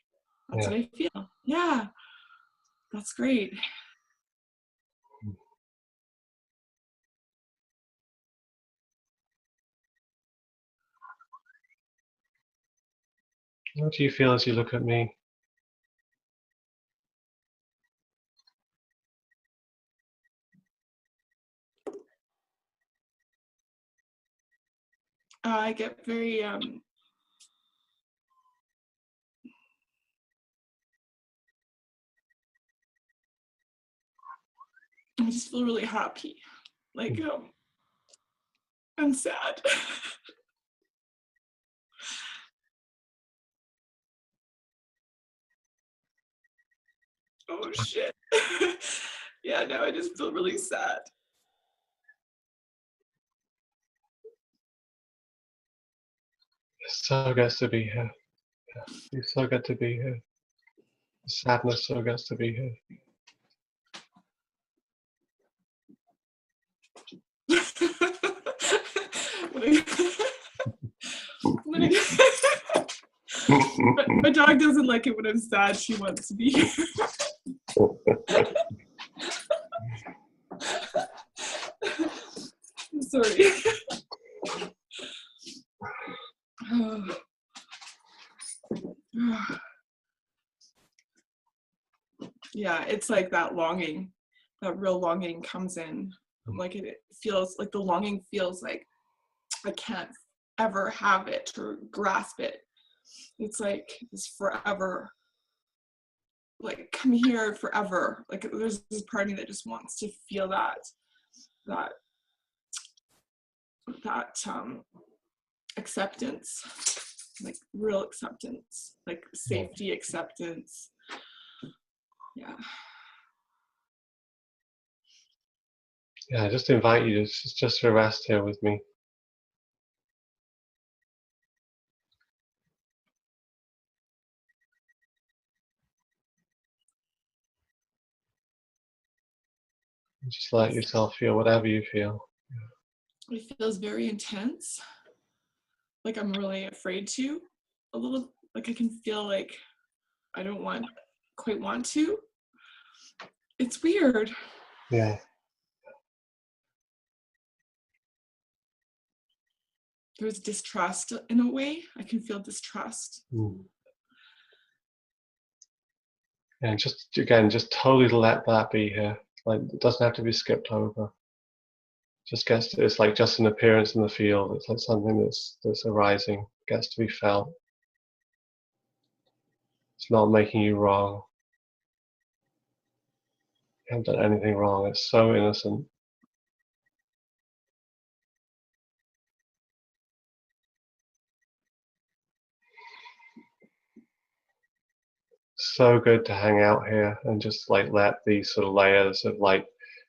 That's what I feel. Yeah, that's great. What do you feel as you look at me? I get very I just feel really happy, like I'm sad. Oh shit. Yeah, now I just feel really sad. It's so good to be here. It's so good to be here. The sadness so good to be here. My dog doesn't like it when I'm sad. She wants to be here. I'm sorry. Yeah, it's like that longing, that real longing comes in. Like it feels like the longing feels like I can't ever have it or grasp it. It's like this forever, like come here forever. Like there's this part of me that just wants to feel that acceptance, like real acceptance, like safety acceptance. Yeah. Yeah, I just invite you just to rest here with me. Just let yourself feel whatever you feel. It feels very intense. Like I'm really afraid to, a little, like I can feel like I don't quite want to. It's weird. Yeah. There's distrust in a way. I can feel distrust. And just again, just totally let that be here. Like it doesn't have to be skipped over. Just gets to, it's like just an appearance in the field. It's like something that's arising, gets to be felt. It's not making you wrong. You haven't done anything wrong. It's so innocent. So good to hang out here and just like let these sort of layers of like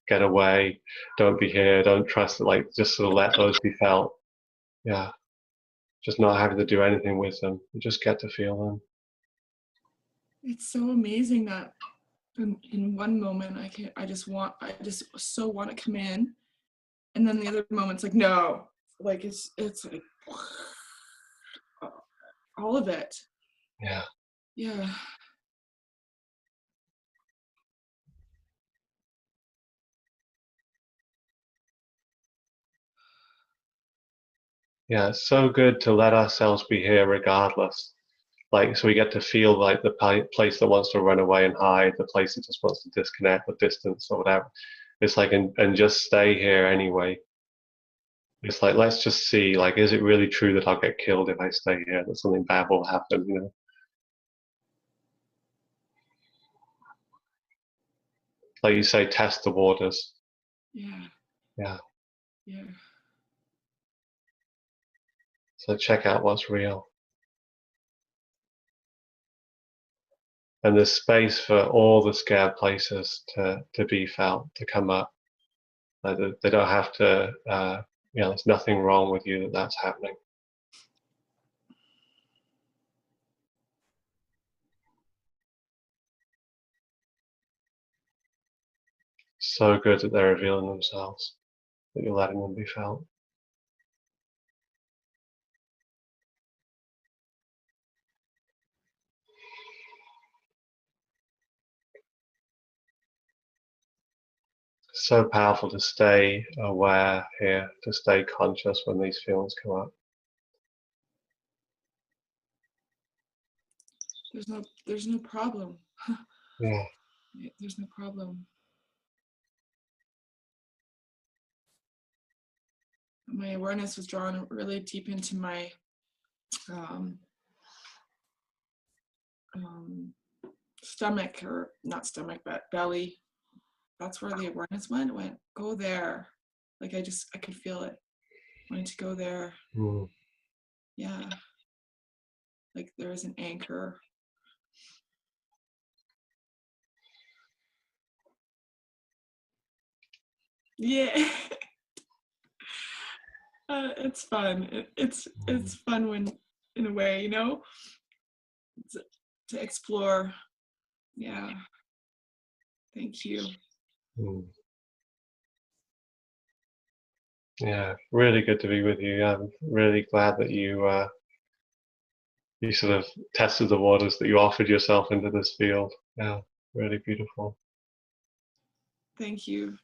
get away, don't be here, don't trust it, like just sort of let those be felt. Yeah. Just not having to do anything with them. You just get to feel them. It's so amazing that in one moment I just so want to come in, and then the other moment's like no, like it's like all of it. Yeah. Yeah. Yeah, it's so good to let ourselves be here regardless. Like, so we get to feel like the place that wants to run away and hide, the place that just wants to disconnect or distance or whatever. It's like, and just stay here anyway. It's like, let's just see, like, is it really true that I'll get killed if I stay here, that something bad will happen, you know? Like you say, test the waters. Yeah. Yeah. Yeah. So check out what's real. And there's space for all the scared places to be felt, to come up. Like they don't have to, there's nothing wrong with you that's happening. So good that they're revealing themselves, that you're letting them be felt. So powerful to stay aware here, to stay conscious when these feelings come up. There's no problem. Yeah. There's no problem. My awareness was drawn really deep into my stomach, or not stomach, but belly. That's where the awareness went. It went, go there. Like I could feel it. Wanting to go there. Yeah. Like there was an anchor. Yeah. It's fun. It's fun when, in a way, to explore. Yeah. Thank you. Yeah, really good to be with you. I'm really glad that you sort of tested the waters, that you offered yourself into this field. Yeah, really beautiful. Thank you.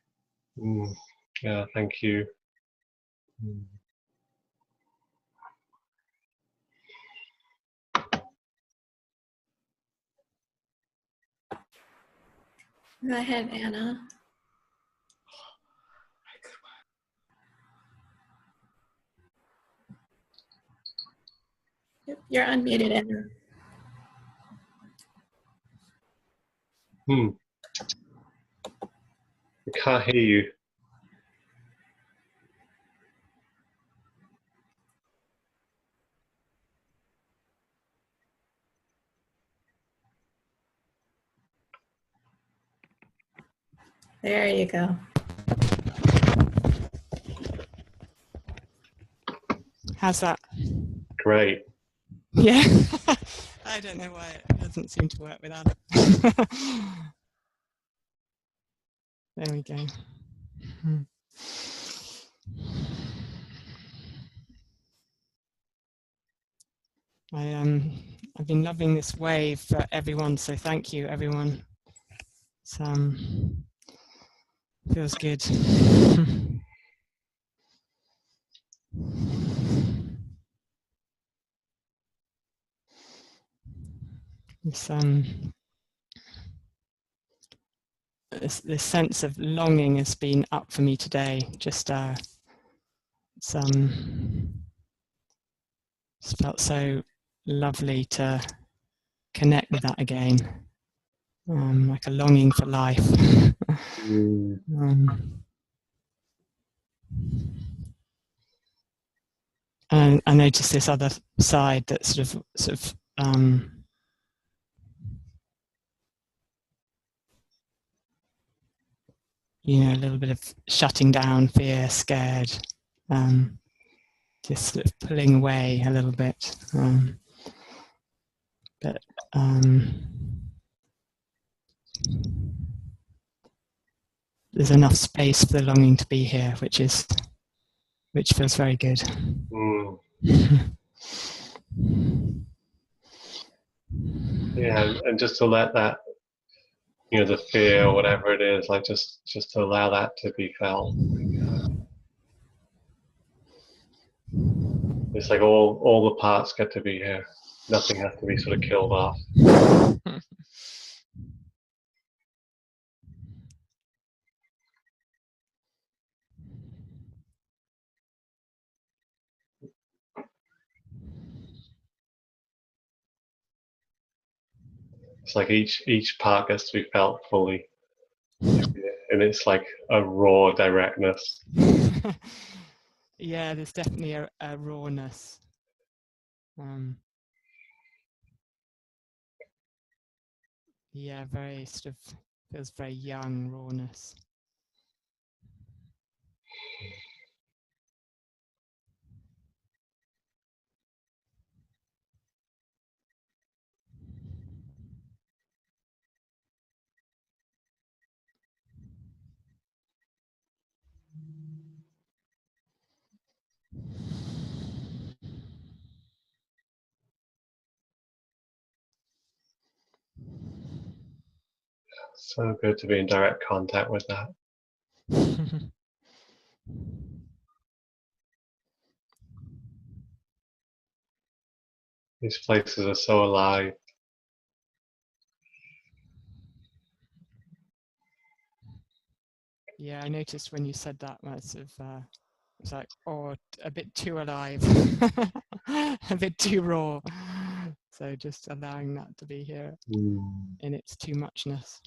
Yeah, thank you. Go ahead, Anna. Yep, you're unmuted, Anna. I can't hear you. There you go. How's that? Great. Yeah. I don't know why it doesn't seem to work without it. There we go. I've been loving this wave for everyone, so thank you, everyone. It's, feels good. This sense of longing has been up for me today. Just it's felt so lovely to connect with that again, like a longing for life. And I noticed this other side that sort of a little bit of shutting down, fear, scared, just sort of pulling away a little bit. But there's enough space for the longing to be here, which feels very good. Yeah, and just to let that, the fear or whatever it is, like just to allow that to be felt. It's like all the parts get to be here. Nothing has to be sort of killed off. It's like each part gets to be felt fully, and it's like a raw directness. Yeah, there's definitely a rawness. Yeah, very sort of feels very young rawness. So good to be in direct contact with that. These places are so alive. Yeah, I noticed when you said that, it's like, a bit too alive, a bit too raw. So just allowing that to be here in its too muchness.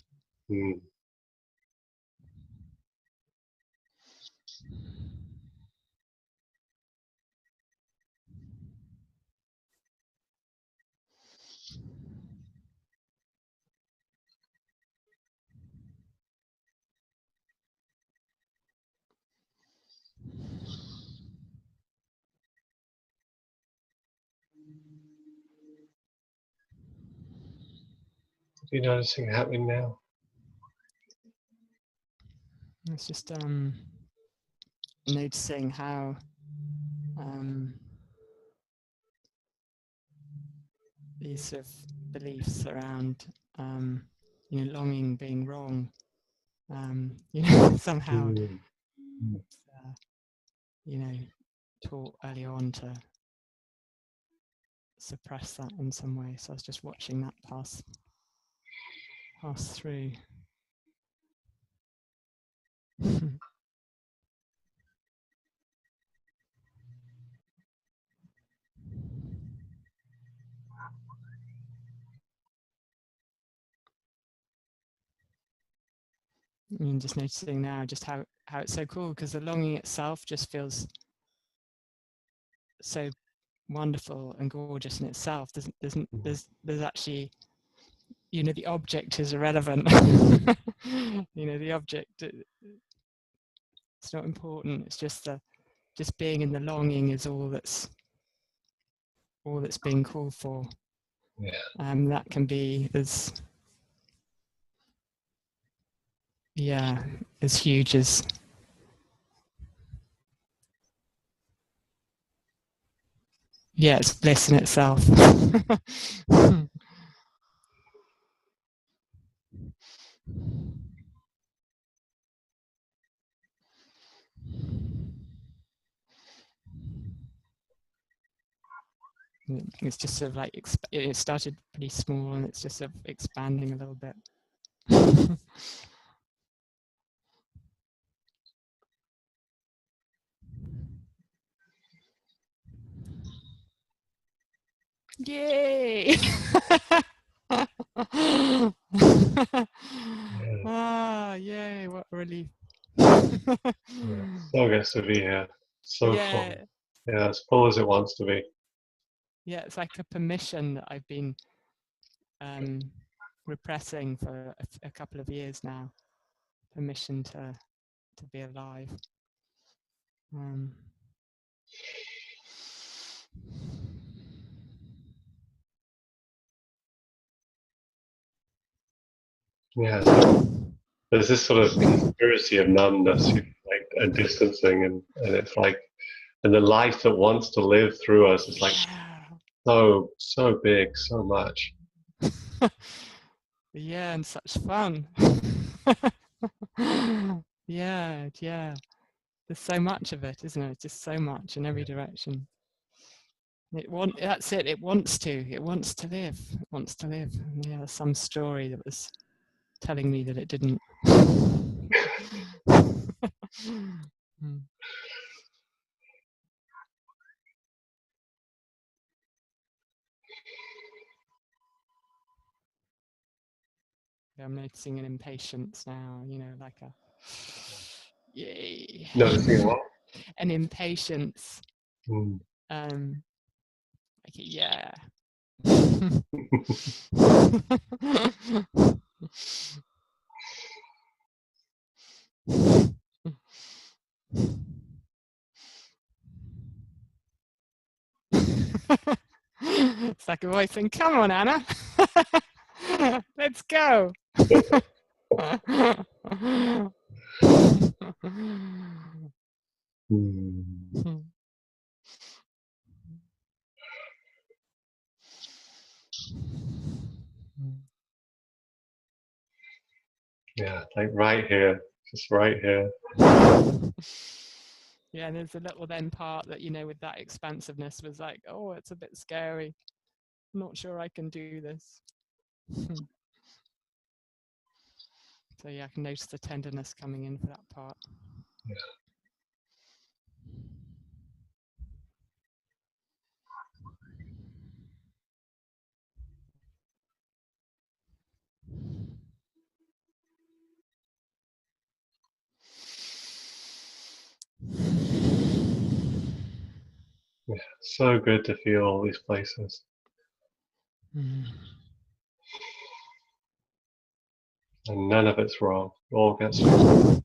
you noticing happening now? It's just noticing how these sort of beliefs around longing being wrong, somehow taught early on to suppress that in some way. So I was just watching that pass through. And just noticing now just how it's so cool, because the longing itself just feels so wonderful and gorgeous in itself. There's actually, the object is irrelevant. The object, it's not important. It's just being in the longing is all that's being called for. Yeah. That can be as huge as it's bliss in itself. It's just sort of like it started pretty small, and it's just sort of expanding a little bit. Yay! Yay! What a relief! So gets to be here. So full. Yeah, as full as it wants to be. Yeah, it's like a permission that I've been repressing for a couple of years now. Permission to be alive. Yeah, so there's this sort of conspiracy of numbness, like a distancing, and it's like, and the life that wants to live through us is like so big, so much. Yeah, and such fun. Yeah. There's so much of it, isn't it? Just so much in every direction. That's it. It wants to live. It wants to live. Yeah, some story that was telling me that it didn't. I'm noticing an impatience now, like a yay. Noticing what? An impatience. Mm. Like a yeah. It's like a voice saying, "Come on, Anna, let's go." Yeah, like right here, just right here. Yeah, and there's a little then part that, with that expansiveness was like, oh, it's a bit scary. I'm not sure I can do this. So yeah, I can notice the tenderness coming in for that part. Yeah. Yeah, so good to feel all these places. And none of it's wrong. It all gets fixed.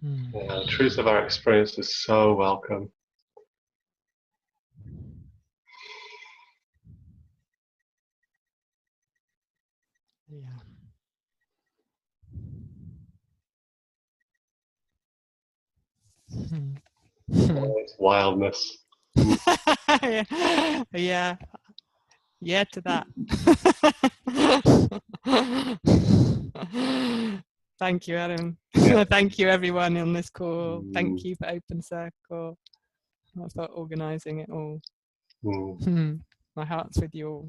The truth of our experience is so welcome. Yeah. It's wildness. Yeah. Yeah to that. Thank you, Adam. Yeah. Thank you, everyone on this call. Thank you for Open Circle, for organising it all. My heart's with you all.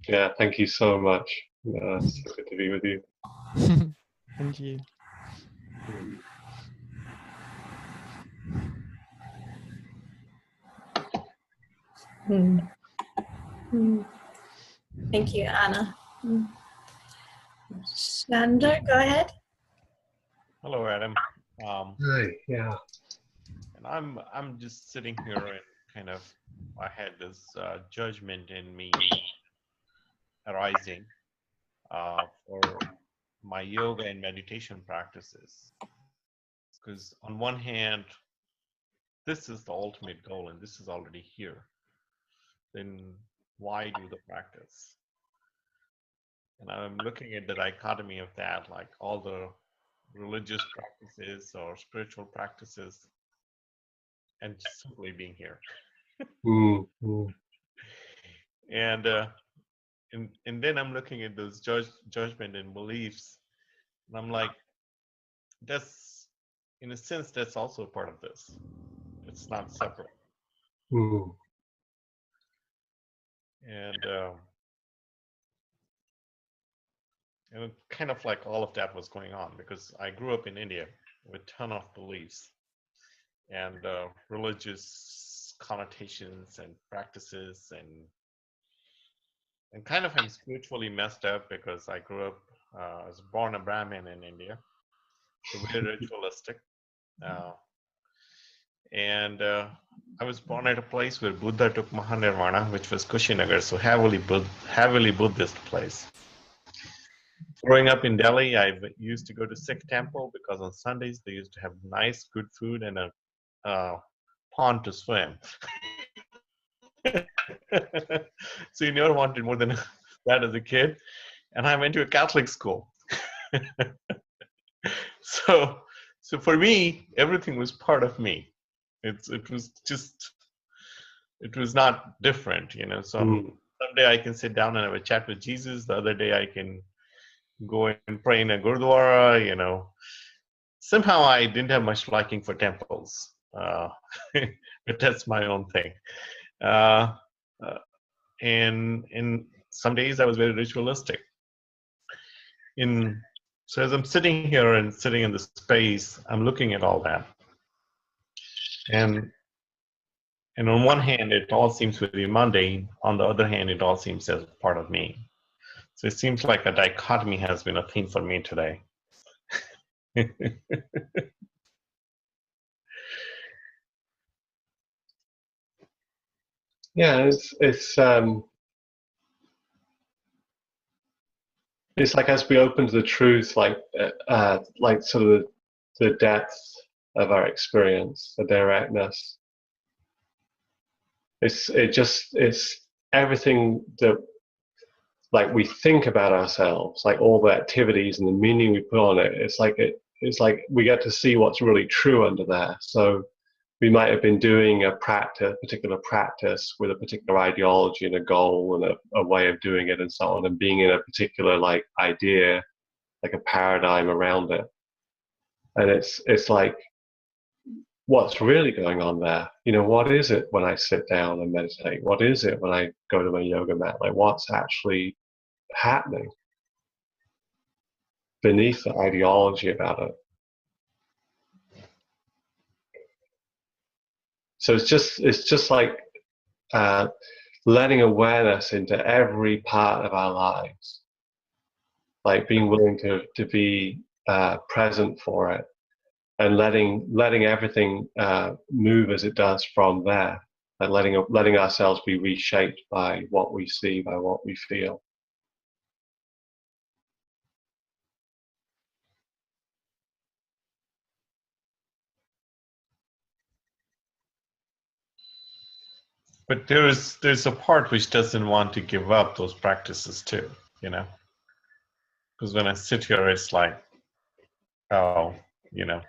Yeah, thank you so much. It's so good to be with you. And you. Thank you, Anna. Chandra, go ahead. Hello, Adam. Hi, yeah. And I'm just sitting here and kind of, I had this judgment in me arising for my yoga and meditation practices. Because on one hand, this is the ultimate goal and this is already here. Then why do the practice? And I'm looking at the dichotomy of that, like all the religious practices or spiritual practices, and just simply being here. And then I'm looking at those judgment and beliefs, and I'm like, that's, in a sense, that's also part of this. It's not separate. And kind of like all of that was going on because I grew up in India with a ton of beliefs and religious connotations and practices, and kind of I'm spiritually messed up because I grew up, I was born a Brahmin in India, so very ritualistic. And I was born at a place where Buddha took Mahanirvana, which was Kushinagar, so heavily Buddhist place. Growing up in Delhi, I used to go to Sikh temple because on Sundays they used to have nice, good food and a pond to swim. So you never wanted more than that as a kid. And I went to a Catholic school. So for me, everything was part of me. It was not different, you know. Someday I can sit down and have a chat with Jesus. The other day I can go and pray in a gurdwara, you know. Somehow I didn't have much liking for temples, but that's my own thing. And some days I was very ritualistic. So as I'm sitting here and sitting in the space, I'm looking at all that. And on one hand, it all seems very mundane. On the other hand, it all seems as part of me. So it seems like a dichotomy has been a theme for me today. Yeah, it's like as we open to the truth, like sort of the depth of our experience, the directness. It's everything that like we think about ourselves, like all the activities and the meaning we put on it. It's like we get to see what's really true under there. So we might have been doing a particular practice with a particular ideology and a goal and a way of doing it and so on, and being in a particular like idea, like a paradigm around it. And it's like, what's really going on there? You know, what is it when I sit down and meditate? What is it when I go to my yoga mat? Like, what's actually happening beneath the ideology about it? So it's just like letting awareness into every part of our lives, like being willing to be present for it, and letting everything move as it does from there, and letting ourselves be reshaped by what we see, by what we feel. But there's a part which doesn't want to give up those practices too, you know. Because when I sit here, it's like, oh, you know,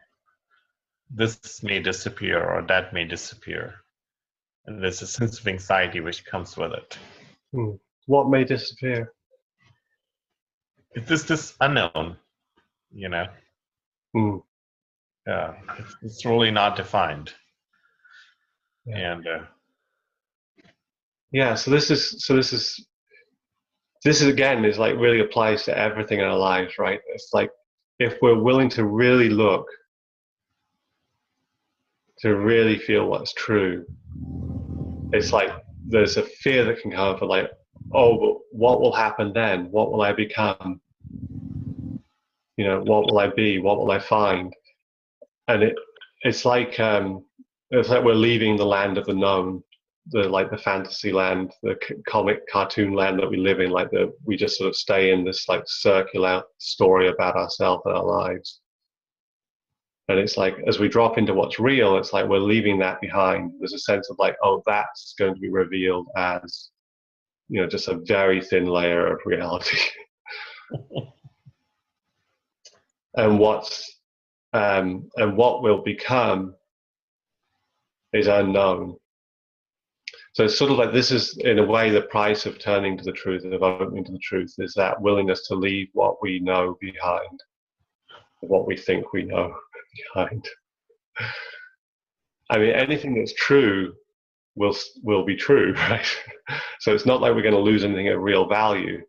this may disappear or that may disappear, and there's a sense of anxiety which comes with it. What may disappear? It's this unknown, you know. It's really not defined. Yeah. And yeah, so this is again is like really applies to everything in our lives, right? It's like if we're willing to really look, to really feel what's true, it's like there's a fear that can come for like, oh, but what will happen then? What will I become? You know, what will I be? What will I find? And it's like we're leaving the land of the known, the fantasy land, the comic cartoon land that we live in. Like we just sort of stay in this like circular story about ourselves and our lives. And it's like as we drop into what's real, it's like we're leaving that behind. There's a sense of like, oh, that's going to be revealed as, you know, just a very thin layer of reality. And what will become is unknown. So it's sort of like this is, in a way, the price of turning to the truth, of opening to the truth, is that willingness to leave what we know behind, what we think we know behind. I mean, anything that's true will be true, right? So it's not like we're going to lose anything of real value.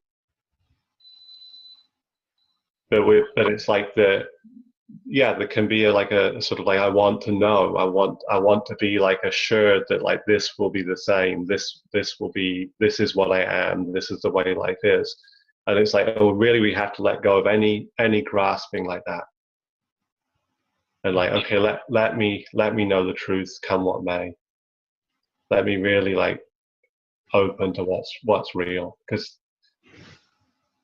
But it's like there can be like a sort of like, I want to know, I want to be like assured that like this will be the same, this is what I am, this is the way life is. And it's like, oh, really, we have to let go of any grasping like that. And like, okay, let me know the truth, come what may. Let me really like open to what's real, because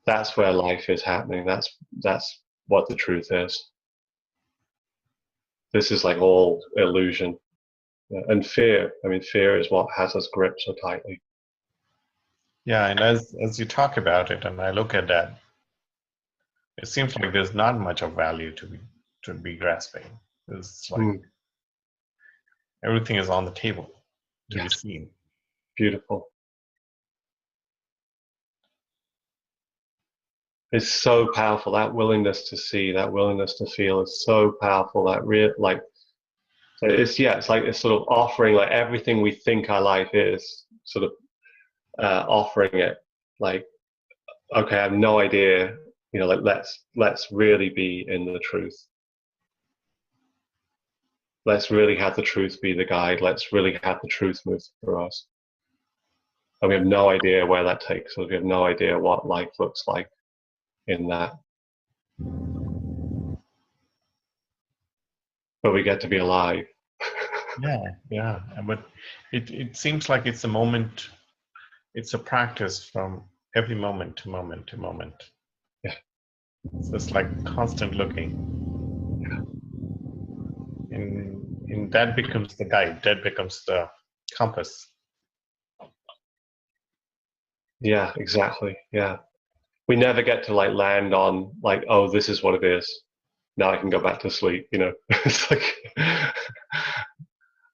that's where life is happening. That's what the truth is. This is like all illusion. And fear. I mean, fear is what has us gripped so tightly. yeah, and as you talk about it, and I look at that, it seems like there's not much of value to be grasping. It's like everything is on the table to be seen. Beautiful. It's so powerful. That willingness to see, that willingness to feel is so powerful. That it's like it's sort of offering like everything we think our life is, sort of offering it. Like, okay, I have no idea. You know, like let's really be in the truth. Let's really have the truth be the guide. Let's really have the truth move through us. And we have no idea where that takes us. We have no idea what life looks like in that. But we get to be alive. Yeah. But it seems like it's a moment, it's a practice from every moment to moment to moment. Yeah. It's just like constant looking. And that becomes the guide, that becomes the compass. Yeah, exactly. Yeah. We never get to like land on like, oh, this is what it is. Now I can go back to sleep, you know. It's like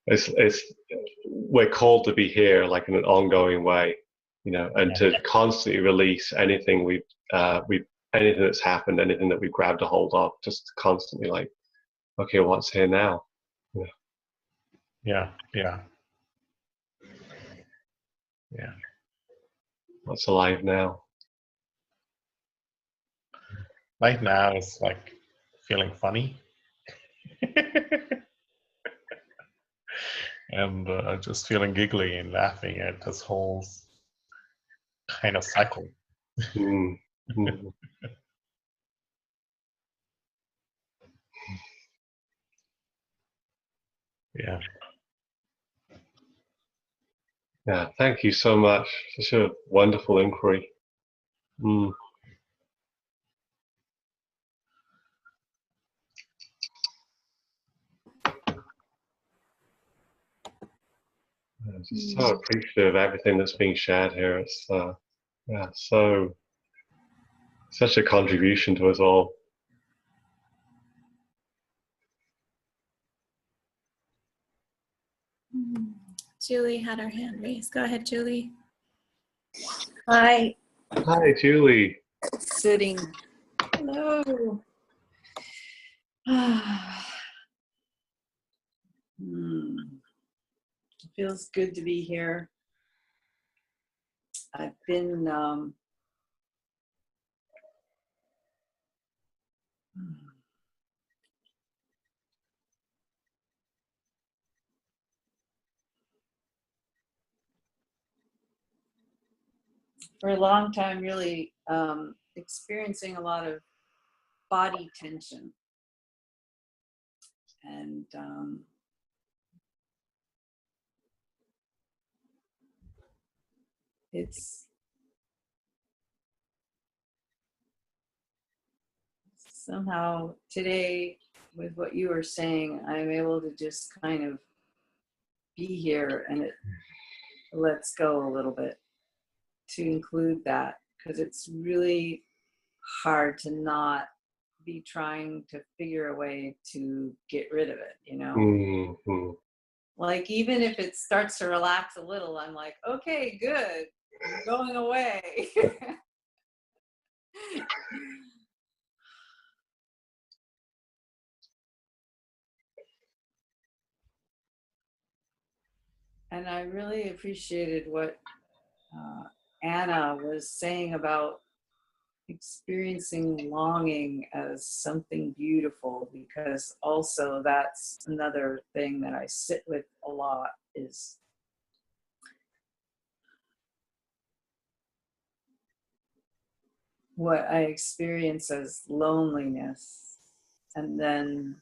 it's we're called to be here like in an ongoing way, you know, and to constantly release anything anything that's happened, anything that we've grabbed a hold of, just constantly like, okay, what's here now? Yeah. What's alive now? Right now it's like feeling funny. And just feeling giggly and laughing at this whole kind of cycle. Mm. Yeah. Yeah, thank you so much. Such a wonderful inquiry. I'm just so appreciative of everything that's being shared here. It's yeah, so such a contribution to us all. Julie had her hand raised. Go ahead, Julie. Hi, Hi, Julie. sitting. Hello. It feels good to be here. I've been for a long time really experiencing a lot of body tension, and it's somehow today, with what you were saying, I'm able to just kind of be here, and it lets go a little bit to include that, because it's really hard to not be trying to figure a way to get rid of it, you know? Mm-hmm. Like, even if it starts to relax a little, I'm like, okay, good, it's going away. And I really appreciated what Anna was saying about experiencing longing as something beautiful, because also that's another thing that I sit with a lot, is what I experience as loneliness, and then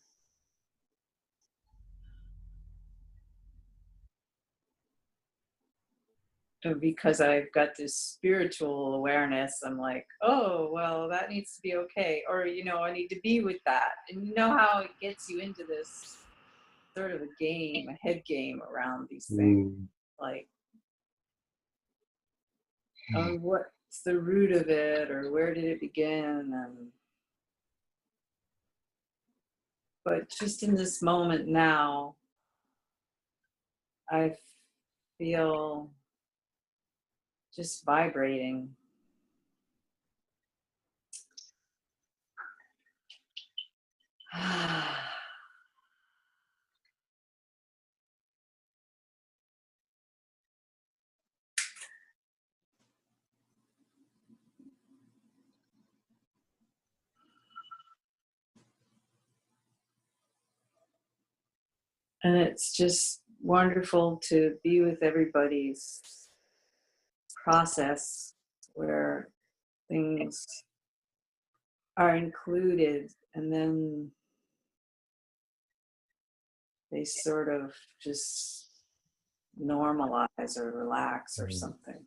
because I've got this spiritual awareness, I'm like, oh, well, that needs to be okay. Or, you know, I need to be with that. And you know how it gets you into this sort of a game, a head game around these things. Like, oh, what's the root of it? Or where did it begin? But just in this moment now, I feel just vibrating. And it's just wonderful to be with everybody's process where things are included, and then they sort of just normalize or relax or something.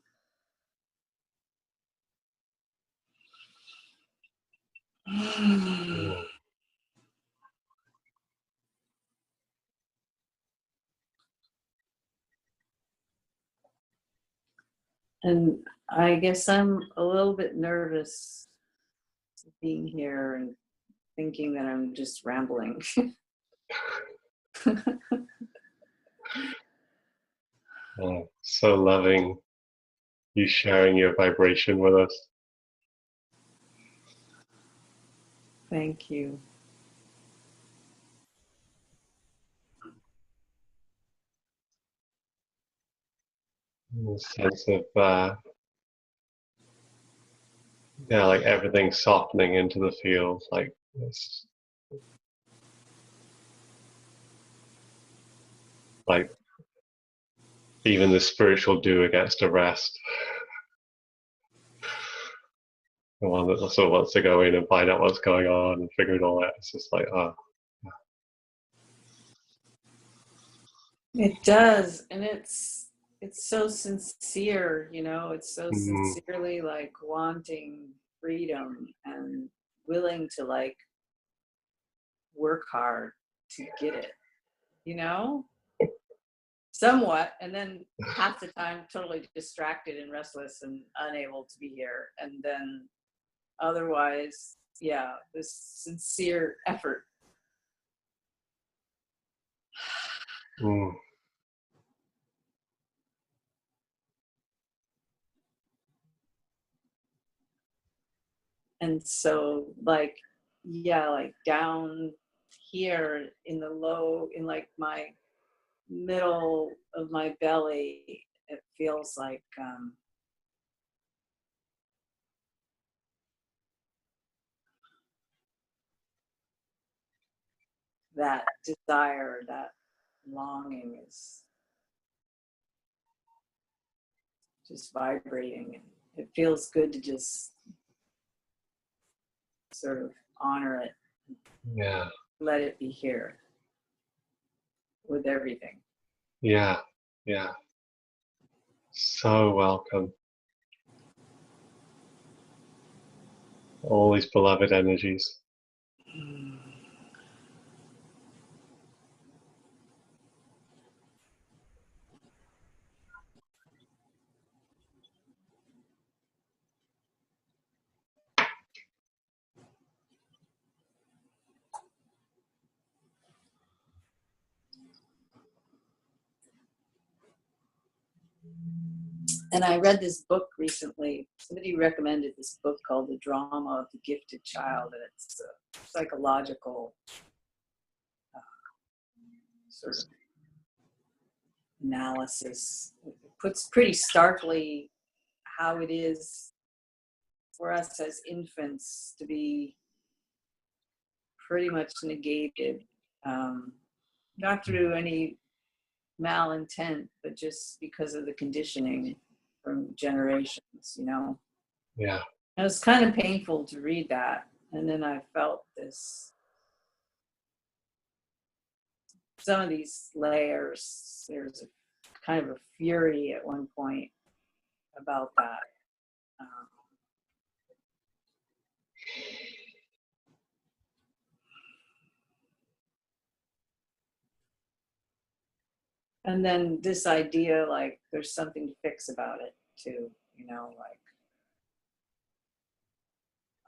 And I guess I'm a little bit nervous being here and thinking that I'm just rambling. Oh, so loving you sharing your vibration with us. Thank you. The sense of yeah, like everything softening into the field, like this, like even the spiritual doer gets to rest. The one that also wants to go in and find out what's going on and figure it all out. It's just like, oh. It does, and it's so sincere, you know, it's so sincerely like wanting freedom and willing to like work hard to get it, you know? somewhat, and then half the time totally distracted and restless and unable to be here, and then otherwise, yeah, this sincere effort. Mm. And so, like, yeah, like down here in the low, in like my middle of my belly, it feels like that desire, that longing is just vibrating, and it feels good to just sort of honor it, Yeah. let it be here with everything. Yeah. Yeah. So welcome. All these beloved energies. And I read this book recently. Somebody recommended this book called The Drama of the Gifted Child, and it's a psychological sort of analysis. It puts pretty starkly how it is for us as infants to be pretty much negated, not through any malintent, but just because of the conditioning from generations, you know. Yeah. It was kind of painful to read that. And then I felt this, some of these layers, there's a kind of a fury at one point about that. And then this idea, like, there's something to fix about it too, you know, like,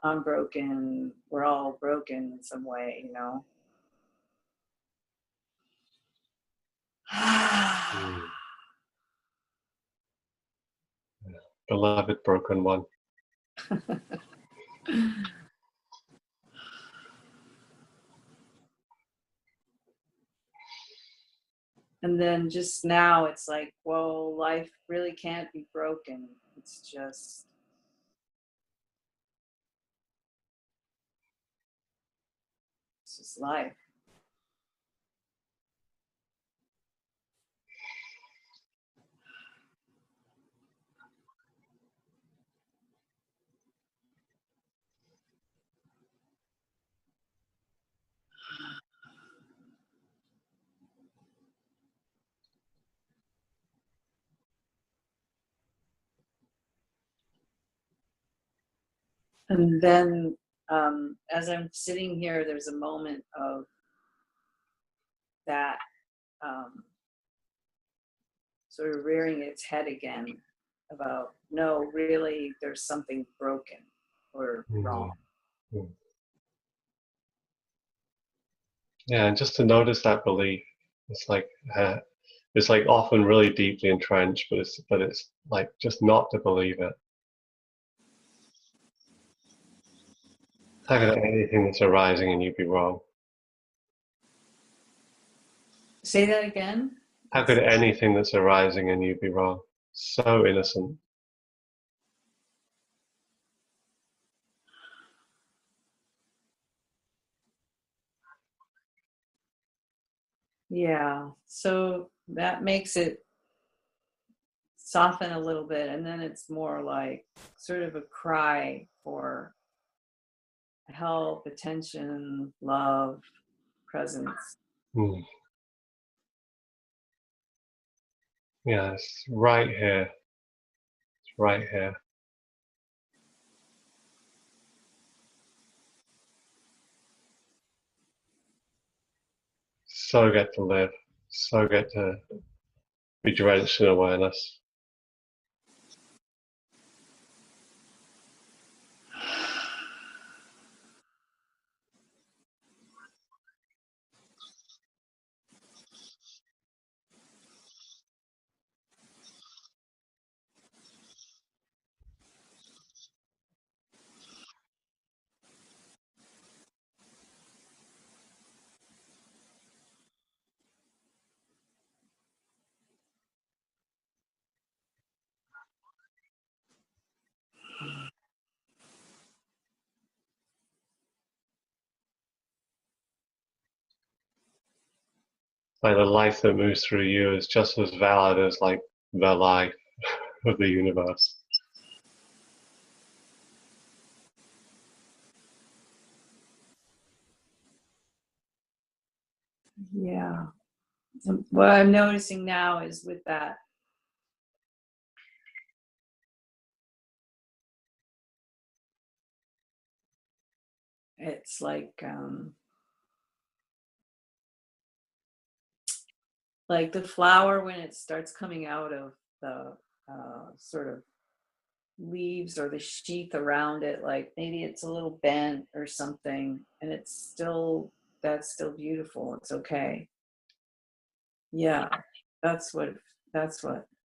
I'm broken, we're all broken in some way, you know. Mm. Yeah. Beloved broken one. And then just now it's like, whoa, life really can't be broken. It's just life. And then as I'm sitting here, there's a moment of that sort of rearing its head again about, no, really, there's something broken or wrong. Mm. Yeah, and just to notice that belief, it's like often really deeply entrenched, but it's like just not to believe it. How could anything that's arising in you be wrong? Say that again. How could anything that's arising in you be wrong? So innocent. Yeah, so that makes it soften a little bit, and then it's more like sort of a cry for help, attention, love, presence. Mm. Yeah, it's right here. It's right here. So get to live. So get to be drenched in awareness. Like the life that moves through you is just as valid as like the life of the universe. Yeah. What I'm noticing now is with that, it's like the flower when it starts coming out of the sort of leaves or the sheath around it, like maybe it's a little bent or something, and that's still beautiful. It's okay. Yeah, that's what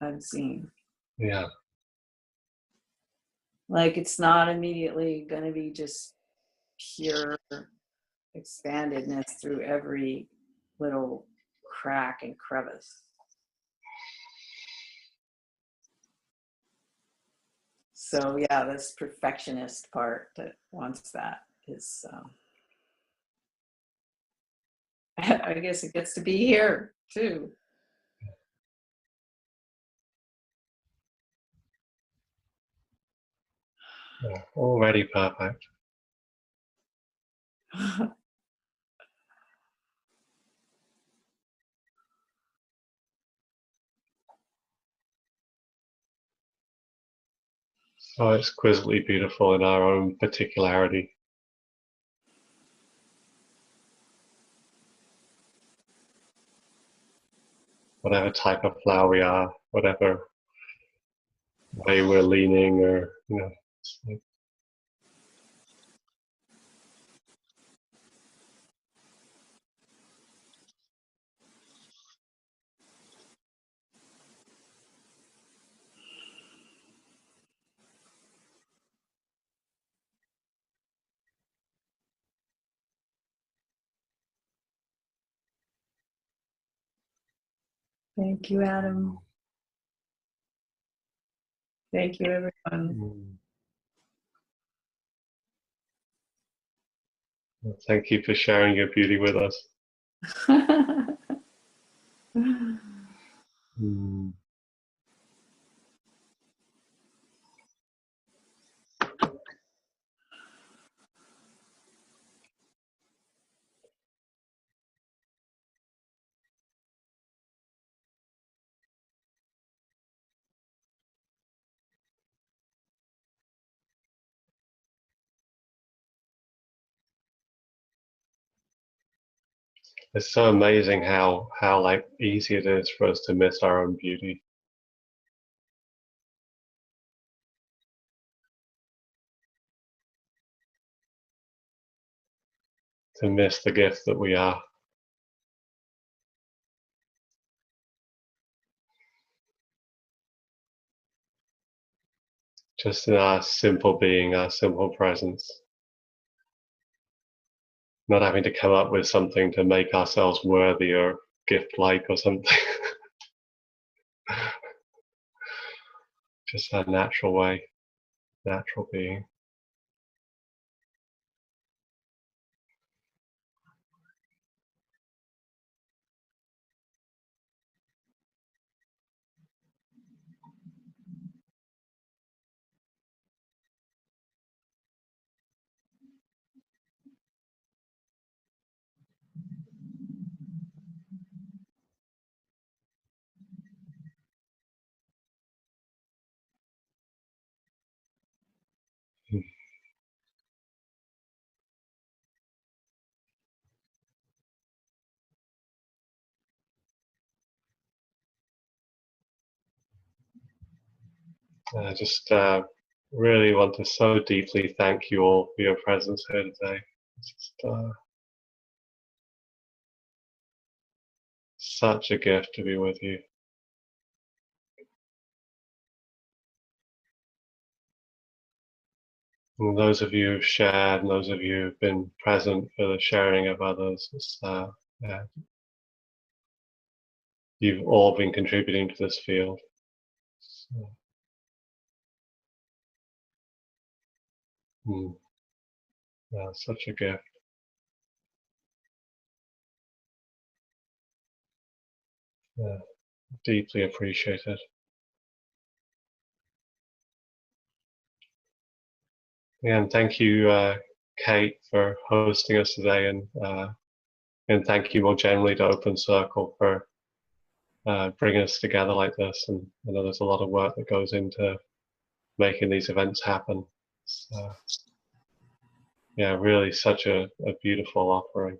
I'm seeing. Yeah. Like it's not immediately going to be just pure expandedness through every little crack and crevice. So yeah, this perfectionist part that wants that is, I guess it gets to be here too. Yeah, already perfect. So exquisitely beautiful in our own particularity. Whatever type of flower we are, whatever way we're leaning, or it's like, Thank you, Adam. Thank you, everyone. Thank you for sharing your beauty with us. It's so amazing how like easy it is for us to miss our own beauty. To miss the gift that we are. Just in our simple being, our simple presence. Not having to come up with something to make ourselves worthy or gift-like or something. Just our natural way, natural being. I just really want to so deeply thank you all for your presence here today. It's just, such a gift to be with you. And those of you who've shared, and those of you who've been present for the sharing of others, it's, yeah, you've all been contributing to this field. So, yeah, such a gift. Yeah, deeply appreciated. And thank you, Kate, for hosting us today, and thank you more generally to Open Circle for bringing us together like this. And I know there's a lot of work that goes into making these events happen. So, yeah, really such a beautiful offering.